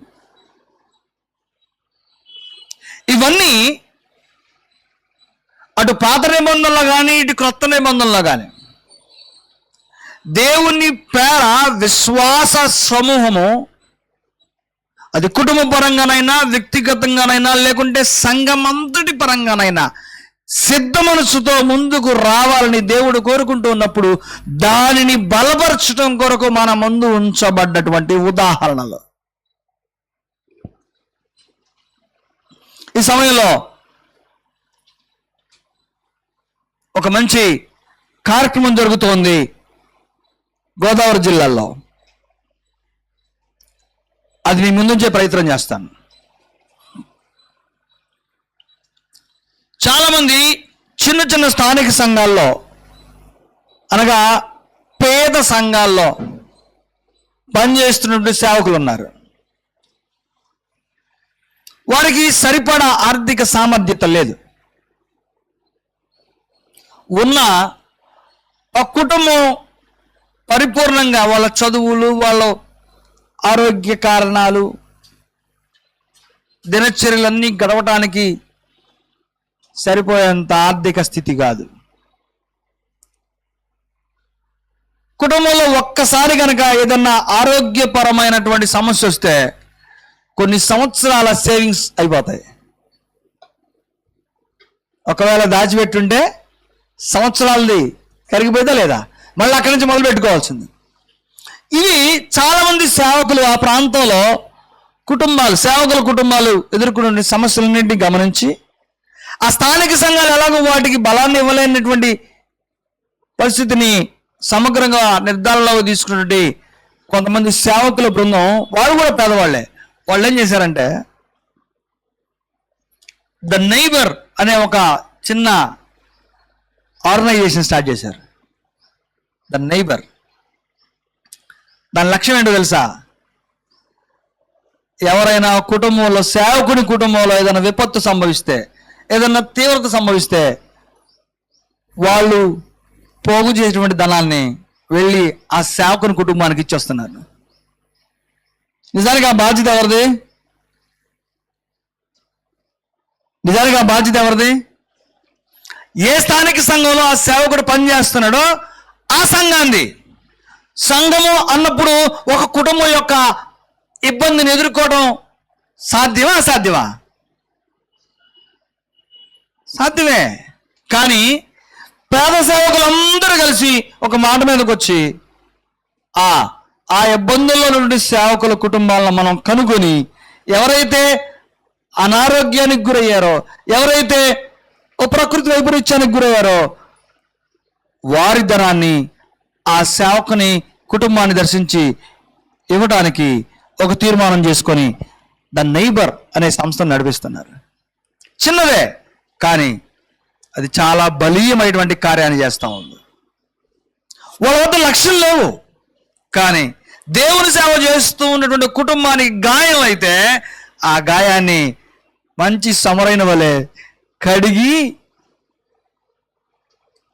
ఇవన్నీ అటు పాత నిబంధనలో కానీ ఇటు క్రొత్త నిబంధనలో కానీ దేవుని పేర విశ్వాస సమూహము, అది కుటుంబ పరంగానైనా వ్యక్తిగతంగానైనా లేకుంటే సంఘం అంతటి పరంగానైనా సిద్ధ మనసుతో ముందుకు రావాలని దేవుడు కోరుకుంటూ ఉన్నప్పుడు దానిని బలపరచడం కొరకు మన ముందు ఉంచబడ్డటువంటి ఉదాహరణలు. ఈ సమయంలో ఒక మంచి కార్యక్రమం జరుగుతోంది గోదావరి జిల్లాలో. అది మీ ముందుంచే ప్రయత్నం చేస్తాను. చాలామంది చిన్న చిన్న స్థానిక సంఘాల్లో, అనగా పేద సంఘాల్లో పనిచేస్తున్నటువంటి సేవకులు ఉన్నారు. వారికి సరిపడా ఆర్థిక సామర్థ్యత లేదు. ఉన్న ఆ కుటుంబం పరిపూర్ణంగా వాళ్ళ చదువులు, వాళ్ళ ఆరోగ్య కారణాలు, దినచర్యలన్నీ గడవటానికి సరిపోయేంత ఆర్థిక స్థితి కాదు. కుటుంబంలో ఒక్కసారి కనుక ఏదన్నా ఆరోగ్యపరమైనటువంటి సమస్య వస్తే కొన్ని సంవత్సరాల సేవింగ్స్ అయిపోతాయి. ఒకవేళ దాచిపెట్టుంటే సంవత్సరాలది కరిగిపోయిందా లేదా, మళ్ళీ అక్కడి నుంచి మొదలు పెట్టుకోవాల్సింది. ఇవి చాలామంది సేవకులు ఆ ప్రాంతంలో సేవకుల కుటుంబాలు ఎదుర్కొనే సమస్యలన్నింటినీ గమనించి ఆ స్థానిక సంఘాలు ఎలాగో వాటికి బలాన్ని ఇవ్వలేనటువంటి పరిస్థితిని సమగ్రంగా నిర్ధారణలో తీసుకున్నటువంటి కొంతమంది సేవకుల బృందం, వాళ్ళు కూడా పేదవాళ్లే, వాళ్ళు ఏం చేశారంటే ద నైబర్ అనే ఒక చిన్న ఆర్గనైజేషన్ స్టార్ట్ చేశారు. The neighbour. దాని లక్ష్యం ఏంటో తెలుసా? ఎవరైనా కుటుంబంలో, సేవకుని కుటుంబంలో ఏదైనా విపత్తు సంభవిస్తే, ఏదైనా తీవ్రత సంభవిస్తే వాళ్ళు పోగు చేసినటువంటి ధనాన్ని వెళ్ళి ఆ సేవకుని కుటుంబానికి ఇచ్చేస్తున్నారు. నిజానికి ఆ బాధ్యత ఎవరిది? ఏ స్థానిక సంఘంలో ఆ సేవకుడు పనిచేస్తున్నాడో ఆ సంఘాన్ని. సంఘము అన్నప్పుడు ఒక కుటుంబం యొక్క ఇబ్బందిని ఎదుర్కోవడం సాధ్యమా అసాధ్యమా? సాధ్యమే. కానీ పేద సేవకులందరూ కలిసి ఒక మాట మీదకి వచ్చి ఆ ఇబ్బందుల్లో నుండి సేవకుల కుటుంబాలను మనం కనుగొని, ఎవరైతే అనారోగ్యానికి గురయ్యారో, ఎవరైతే ఓ ప్రకృతి వైపరీత్యానికి గురయ్యారో వారి ధనాన్ని ఆ సేవకుని కుటుంబాన్ని దర్శించి ఇవ్వడానికి ఒక తీర్మానం చేసుకొని ద నైబర్ అనే సంస్థను నడిపిస్తున్నారు. చిన్నదే, కానీ అది చాలా బలీయమైనటువంటి కార్యాన్ని చేస్తూ ఉంది. వాళ్ళ వద్ద లక్ష్యం లేవు, కానీ దేవుని సేవ చేస్తూ ఉన్నటువంటి కుటుంబానికి గాయం అయితే ఆ గాయాన్ని మంచి సమరైన వలె కడిగి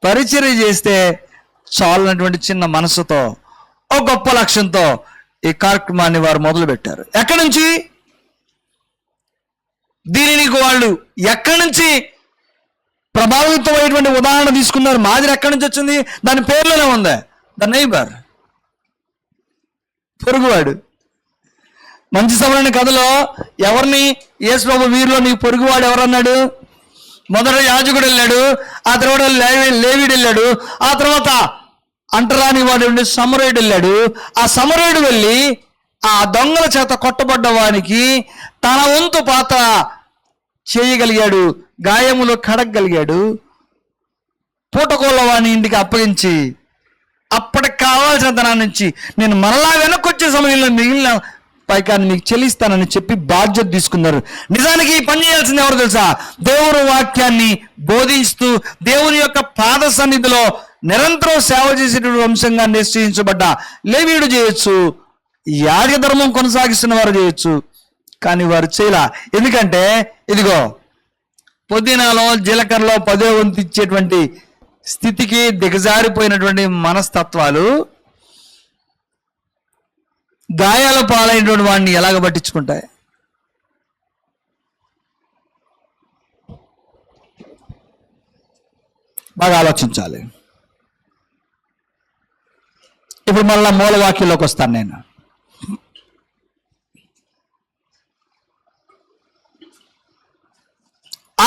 పరిచర్య చేస్తే చాలన్నటువంటి చిన్న మనసుతో, ఒక గొప్ప లక్ష్యంతో ఈ కార్యక్రమాన్ని వారు మొదలుపెట్టారు. ఎక్కడి నుంచి దీనికి వాళ్ళు ఎక్కడి నుంచి ప్రభావితమైనటువంటి ఉదాహరణ తీసుకున్నారు? మాదిరి ఎక్కడి నుంచి వచ్చింది? దాని పేర్లోనే ఉంది, ద నైబర్, పొరుగువాడు. మంచి సమరైన కథలో ఎవరిని యేసుప్రభు వీరిలో నీ పొరుగువాడు ఎవరన్నాడు? మొదట యాజకుడు వెళ్ళాడు, ఆ తర్వాత లేవీడు వెళ్ళాడు, ఆ తర్వాత అంటరాని వాడు సమరయుడు వెళ్ళాడు. ఆ సమరయుడు వెళ్ళి ఆ దొంగల చేత కొట్టబడ్డ వానికి తన వంతు పాత్ర చేయగలిగాడు, గాయములు కడగలిగాడు. పూటకోళ్ళ వాడిని ఇంటికి అప్పగించి అప్పటికి కావాల్సిన ధనాన్ని నుంచి నేను మరలా వెనక్కి వచ్చే సమయంలో మిగిలిన పైకాన్ని మీకు చెల్లిస్తానని చెప్పి బాధ్యత తీసుకున్నారు. నిజానికి ఈ పని చేయాల్సింది ఎవరు తెలుసా? దేవుని వాక్యాన్ని బోధిస్తూ దేవుని యొక్క పాద సన్నిధిలో నిరంతరం సేవ చేసేటువంటి వంశంగా నిశ్చయించబడ్డ లేవీయుడు చేయొచ్చు, యాజక ధర్మం కొనసాగిస్తున్న వారు చేయొచ్చు, కానీ వారు చేయలా. ఎందుకంటే ఇదిగో పుదీనాలో జీలకర్రలో 10వ వంతు ఇచ్చేటువంటి స్థితికి దిగజారిపోయినటువంటి మనస్తత్వాలు గాయాల పాలైనటువంటి వాడిని ఎలాగ పట్టించుకుంటాయి? బాగా ఆలోచించాలి. ఇప్పుడు మళ్ళా మూలవాక్యంలోకి వస్తాను నేను.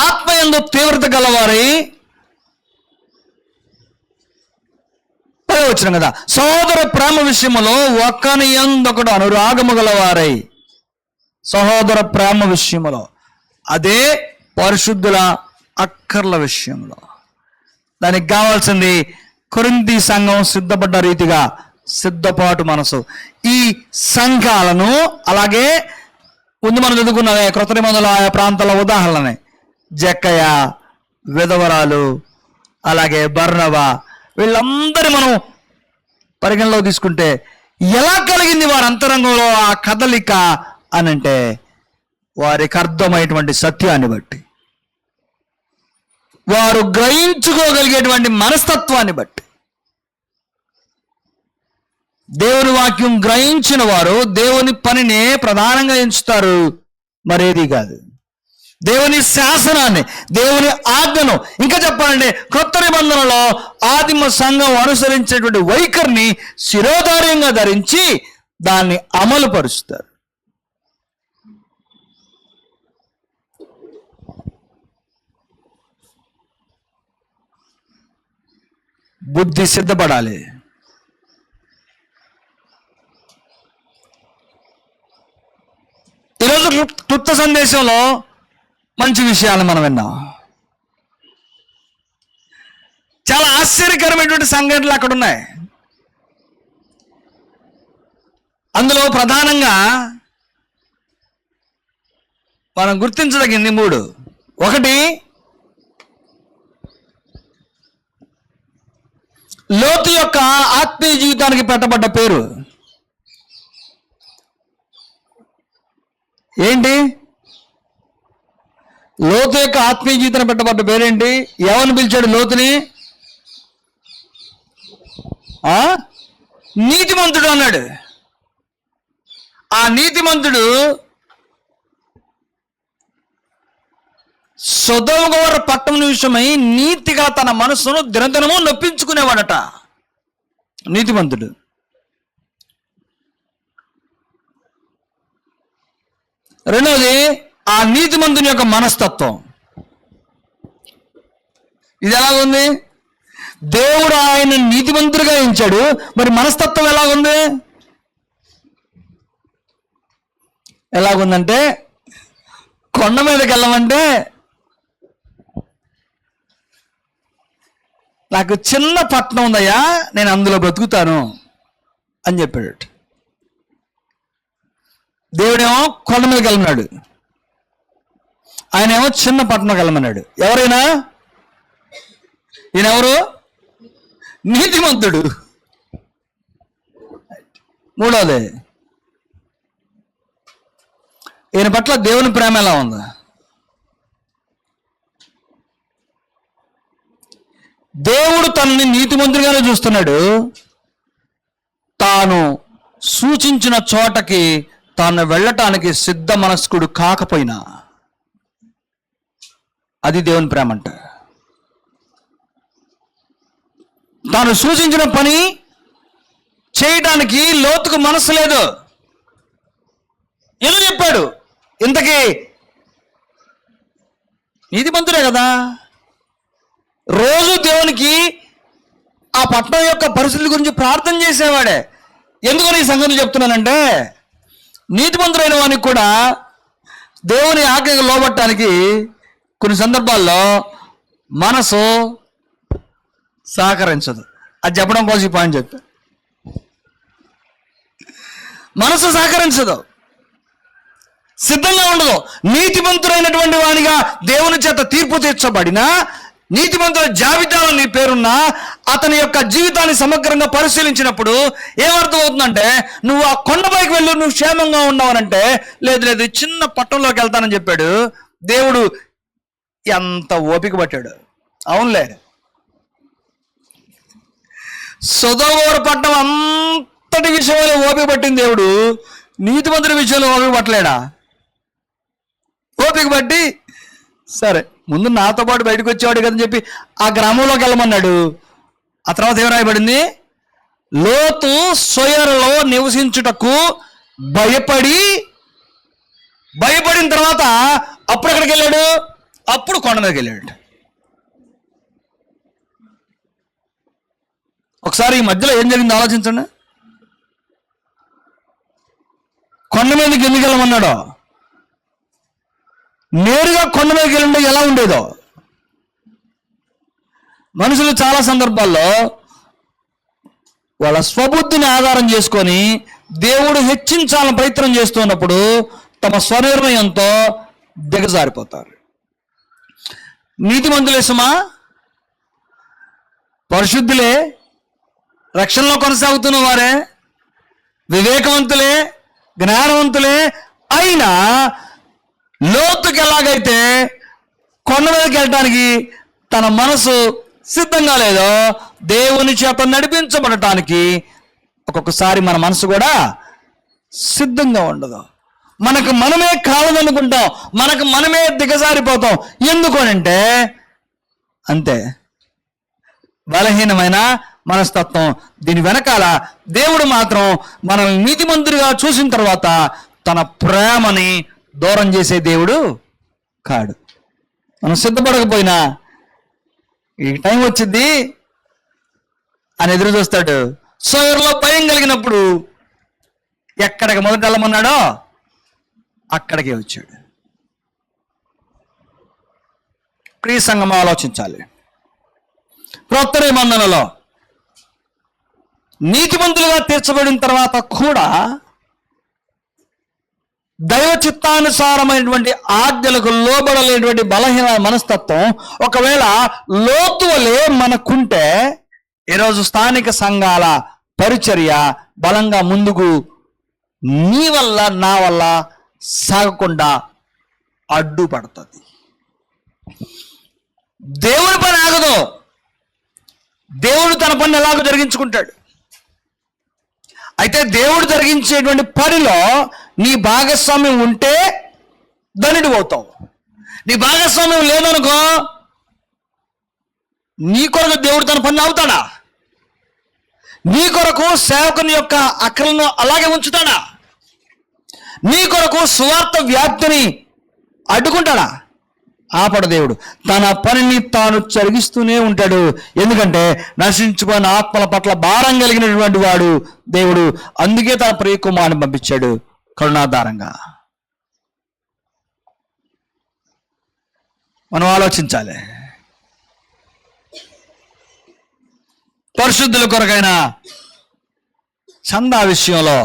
ఆత్మయందు తీవ్రత గలవారై, వచ్చిన కదా, సహోదర ప్రేమ విషయములో ఒకని యందొకడు అనురాగము గలవారై. సహోదర ప్రేమ విషయములో, అదే పరిశుద్ధుల అక్కర్ల విషయంలో. దానికి కావాల్సింది కొరింథీ సంఘం సిద్ధపడ్డ రీతిగా సిద్ధపాటు మనసు. ఈ సంఘాలను అలాగే ముందు మనం చదువుకున్నవే క్రొత్త నిబంధనలో ఆయా ప్రాంతాల ఉదాహరణనే జక్కయ్య, విధవరాలు, అలాగే బర్నబా, వీళ్ళందరి మనం పరిగణలో తీసుకుంటే ఎలా కలిగింది వారి అంతరంగంలో ఆ కదలిక అనంటే వారికి అర్థమైనటువంటి సత్యాన్ని బట్టి, వారు గ్రహించుకోగలిగేటువంటి మనస్తత్వాన్ని బట్టి. దేవుని వాక్యం గ్రహించిన వారు దేవుని పనిని ప్రధానంగా ఎంచుతారు, మరేది కాదు. దేవుని శాసనాన్ని, దేవుని ఆజ్ఞను, ఇంకా చెప్పాలంటే కొత్త నిబంధనలో ఆదిమ సంఘం అనుసరించేటువంటి వైఖరిని శిరోధార్యంగా ధరించి దాన్ని అమలు పరుస్తారు. బుద్ధి సిద్ధపడాలి. ఈరోజు క్లుప్త సందేశంలో మంచి విషయాలు మనం విన్నాం. చాలా ఆశ్చర్యకరమైనటువంటి సంఘటనలు అక్కడ ఉన్నాయి. అందులో ప్రధానంగా మనం గుర్తించదగింది 3. ఒకటి, లోతు యొక్క ఆత్మీయ జీవితానికి పెట్టబడ్డ పేరు ఏంటి? లోతు యొక్క ఆత్మీయ జీవితానికి పెట్టబడ్డ పేరేంటి? ఎవరిని పిలిచాడు లోతుని? నీతిమంతుడు అన్నాడు. ఆ నీతిమంతుడు సొదొమ గొమొర్ర పట్టణం విషయమై నీతిగా తన మనస్సును దినదినము నొప్పించుకునేవాడట నీతిమంతుడు. రెండవది, ఆ నీతిమంతుని యొక్క మనస్తత్వం. ఇది ఎలాగుంది? దేవుడు ఆయన నీతిమంతుడిగా ఎంచాడు, మరి మనస్తత్వం ఎలాగుంది? ఎలాగుందంటే, కొండ మీదకి వెళ్ళమంటే నాకు చిన్న పట్టణం ఉందయ్యా, నేను అందులో బ్రతుకుతాను అని చెప్పాడు. దేవుడేమో కొండ మీదకి వెళ్ళమన్నాడు, ఆయన ఏమో చిన్న పట్టణంకి వెళ్ళమన్నాడు. ఎవరైనా ఈయనెవరు? నీతిమంతుడు. మూడోది, ఈయన పట్ల దేవుని ప్రేమ ఎలా ఉంది? దేవుడు తనని నీతిమంతుడిగానే చూస్తున్నాడు. తాను సూచించిన చోటకి తాను వెళ్ళటానికి సిద్ధ మనస్కుడు కాకపోయినా అది దేవుని ప్రేమ అంట. తాను సూచించిన పని చేయడానికి లోతుకు మనసు లేదు. ఏదో చెప్పాడు, ఇంతకీ నీతిమంతుడే కదా, రోజు దేవునికి ఆ పట్టణం యొక్క పరిస్థితుల గురించి ప్రార్థన చేసేవాడే. ఎందుకని ఈ సంగతి చెప్తున్నానంటే, నీతిమంతుడైన వానికి కూడా దేవుని ఆజ్ఞకు లోబట్టడానికి కొన్ని సందర్భాల్లో మనసు సహకరించదు. అది చెప్పడం కోసం ఈ పాయింట్ చెప్పా. మనసు సహకరించదు, సిద్ధంగా ఉండదు. నీతిమంతుడైనటువంటి వానిగా దేవుని చేత తీర్పు తీర్చబడినా నీతిమంతుల జాబితాలో నీ పేరున్నా అతని యొక్క జీవితాన్ని సమగ్రంగా పరిశీలించినప్పుడు ఏమర్థం అవుతుందంటే, నువ్వు ఆ కొండపైకి వెళ్ళు, నువ్వు క్షేమంగా ఉన్నావనంటే, లేదు లేదు చిన్న పట్టణంలోకి వెళ్తానని చెప్పాడు. దేవుడు ఎంత ఓపిక పట్టాడు. అవునులే, సొదొమ పట్టణం అంతటి విషయంలో ఓపిక పట్టింది దేవుడు, నీతిమంతుల విషయంలో ఓపిక పట్టలేడా? ఓపిక పట్టి, సరే ముందు నాతో పాటు బయటకు వచ్చేవాడు కదని చెప్పి ఆ గ్రామంలోకి వెళ్ళమన్నాడు. ఆ తర్వాత ఏం రాయబడింది? లోతు సొయరులో నివసించుటకు భయపడిన తర్వాత అప్పుడు ఎక్కడికి వెళ్ళాడు? అప్పుడు కొండ మీదకి వెళ్ళాడు. ఒకసారి ఈ మధ్యలో ఏం జరిగిందో ఆలోచించండి. కొండ మీదకి ఎందుకు వెళ్ళమన్నాడో, నేరుగా కొండ మీదకి వెళ్ళండి ఎలా ఉండేదో. మనుషులు చాలా సందర్భాల్లో వాళ్ళ స్వబుద్ధిని ఆధారం చేసుకొని దేవుడు హెచ్చించాలని ప్రయత్నం చేస్తున్నప్పుడు తమ స్వనిర్ణయంతో దిగజారిపోతారు. నీతిమంతులే సుమా, పరిశుద్ధులే, రక్షణలో కొనసాగుతున్న వారే, వివేకవంతులే, జ్ఞానవంతులే అయినా లోతుకి ఎలాగైతే కొండ మీదకి వెళ్ళటానికి తన మనసు సిద్ధంగా లేదో, దేవుని చేత నడిపించబడటానికి ఒక్కొక్కసారి మన మనసు కూడా సిద్ధంగా ఉండదు. మనకు మనమే కాలదనుకుంటాం, మనకు మనమే దిగజారిపోతాం. ఎందుకు అంటే అంతే, బలహీనమైన మనస్తత్వం. దీని వెనకాల దేవుడు మాత్రం మనల్ని నీతిమంతుడిగా చూసిన తర్వాత తన ప్రేమని దూరం చేసే దేవుడు కాడు. మనం సిద్ధపడకపోయినా ఈ టైం వచ్చింది అని ఎదురు చూస్తాడు. సోయరులో భయం కలిగినప్పుడు ఎక్కడికి మొదట వెళ్ళమన్నాడో అక్కడికే వచ్చాడు. ప్రియ సంఘం, ఆలోచించాలి. క్రొత్త నిబంధనలో నీతిమంతులుగా తీర్చబడిన తర్వాత కూడా దైవ చిత్తానుసారమైనటువంటి ఆజ్ఞలకు లోబడలేటువంటి బలహీన మనస్తత్వం ఒకవేళ లోతు వలె మనకుంటే, ఈరోజు స్థానిక సంఘాల పరిచర్య బలంగా ముందుకు నీ వల్ల నా వల్ల సాగకుండా అడ్డుపడుతుంది. దేవుడి పని ఆగదు, దేవుడు తన పని ఎలాగో జరిగించుకుంటాడు. అయితే దేవుడు జరిగించేటువంటి పనిలో నీ భాగస్వామ్యం ఉంటే ధనుడు అవుతావు. నీ భాగస్వామ్యం లేదనుకో, నీ కొరకు దేవుడు తన పని అవుతాడా? నీ కొరకు సేవకుని యొక్క అక్కలను అలాగే ఉంచుతాడా? నీ కొరకు సువార్త వ్యాప్తిని అడ్డుకుంటాడా? ఆపడ దేవుడు తన పనిని తాను జరిగిస్తూనే ఉంటాడు. ఎందుకంటే నశించుకున్న ఆత్మల పట్ల భారం కలిగినటువంటి వాడు దేవుడు. అందుకే తన ప్రియకుమారుని పంపించాడు కరుణాధారంగా. మనం ఆలోచించాలి. పరిశుద్ధుల కొరకైన చందా విషయంలో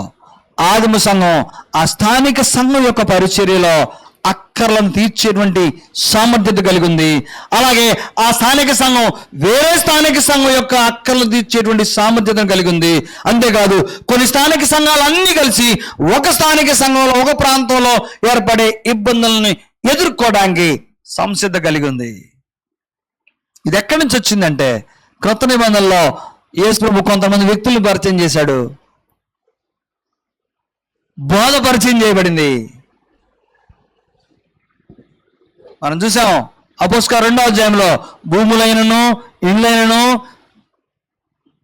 ఆదిమ సంఘం ఆ స్థానిక సంఘం యొక్క పరిచర్యలో అక్కర్లను తీర్చేటువంటి సామర్థ్యత కలిగి ఉంది. అలాగే ఆ స్థానిక సంఘం వేరే స్థానిక సంఘం యొక్క అక్కర్లు తీర్చేటువంటి సామర్థ్యతను కలిగి ఉంది. అంతేకాదు కొన్ని స్థానిక సంఘాలు అన్నీ కలిసి ఒక స్థానిక సంఘంలో ఒక ప్రాంతంలో ఏర్పడే ఇబ్బందులను ఎదుర్కోవడానికి సంసిద్ధత కలిగి ఉంది. ఇది ఎక్కడి నుంచి వచ్చిందంటే, క్రొత్త నిబంధనలో యేసు ప్రభు కొంతమంది వ్యక్తులను పరిచయం చేశాడు, బోధ పరిచయం చేయబడింది. మనం చూసాం అపోస్తలుల 2వ అధ్యాయంలో భూములైనను ఇండ్లైనను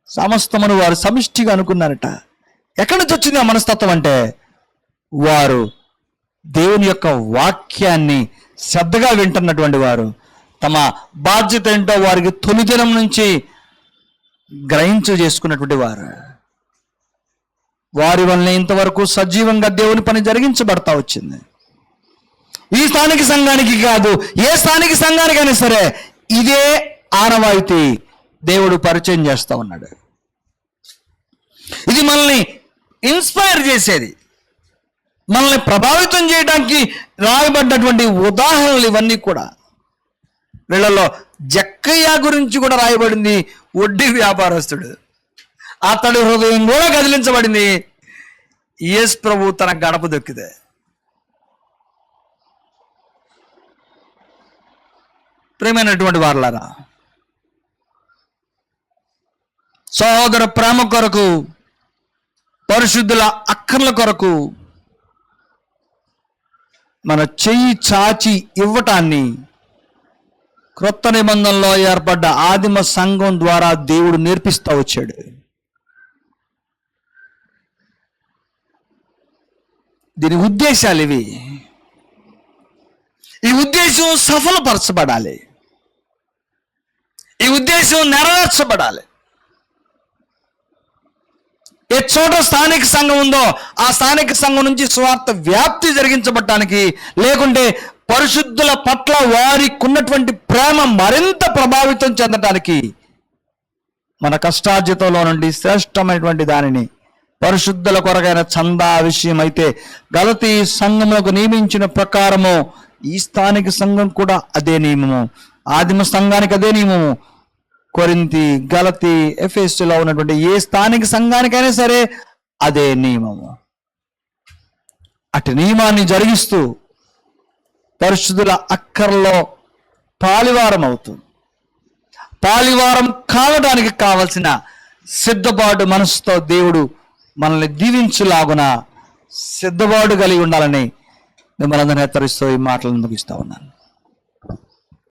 సమస్తమును వారు సమిష్టిగా అనుకున్నారట. ఎక్కడి నుంచి వచ్చింది ఆ మనస్తత్వం అంటే, వారు దేవుని యొక్క వాక్యాన్ని శ్రద్ధగా వింటున్నటువంటి వారు, తమ బాధ్యత ఏంటో వారికి తొలిదినం నుంచి గ్రహించు చేసుకున్నటువంటి వారు. వారి వల్లనే ఇంతవరకు సజీవంగా దేవుని పని జరిగించబడతా వచ్చింది. ఈ స్థానిక సంఘానికి కాదు, ఏ స్థానిక సంఘానికైనా సరే ఇదే ఆనవాయితీ దేవుడు పరిచయం చేస్తూ ఉన్నాడు. ఇది మనల్ని ఇన్స్పైర్ చేసేది, మనల్ని ప్రభావితం చేయడానికి రాయబడ్డటువంటి ఉదాహరణలు ఇవన్నీ కూడా. వీళ్ళలో జక్కయ్య గురించి కూడా రాయబడింది, వడ్డీ వ్యాపారస్తుడు. అతడి హృదయం కూడా కదిలించబడింది యేసు ప్రభు తన గడప దొక్కితే. ప్రేమైనటువంటి వారలారా, సహోదర ప్రేమ కొరకు, పరిశుద్ధుల అక్కర్ల కొరకు మన చెయ్యి చాచి ఇవ్వటాన్ని క్రొత్త నిబంధనలో ఏర్పడ్డ ఆదిమ సంఘం ద్వారా దేవుడు నేర్పిస్తూ వచ్చాడు. దీని ఉద్దేశాలు ఇవి. ఈ ఉద్దేశం సఫలపరచబడాలి, ఈ ఉద్దేశం నెరవేర్చబడాలి. ఏ చోట స్థానిక సంఘం ఉందో ఆ స్థానిక సంఘం నుంచి స్వార్థ వ్యాప్తి జరిగించబడటానికి, లేకుంటే పరిశుద్ధుల పట్ల వారికి ఉన్నటువంటి ప్రేమ మరింత ప్రభావితం చెందటానికి మన కష్టార్జితంలో నుండి శ్రేష్టమైనటువంటి దానిని, పరిశుద్ధుల కొరకైన చందా విషయం అయితే గలతీ సంఘములకు నియమించిన ప్రకారము ఈ స్థానిక సంఘం కూడా అదే నియమము, ఆదిమ సంఘానికి అదే నియమము, కొరింథీ, గలతీ, ఎఫెసులో ఉన్నటువంటి ఏ స్థానిక సంఘానికైనా సరే అదే నియమము. అటు నియమాన్ని జరిగిస్తూ పరిశుద్ధుల అక్కర్లో పాలివారం అవుతుంది. పాలివారం కావడానికి కావలసిన సిద్ధపాటు మనసుతో దేవుడు మనల్ని దీవించులాగున సిద్ధపాటు కలిగి ఉండాలని మిమ్మల్ని అందరినీ హెచ్చరిస్తూ ఈ మాటలను ముగిస్తూ ఉన్నాను.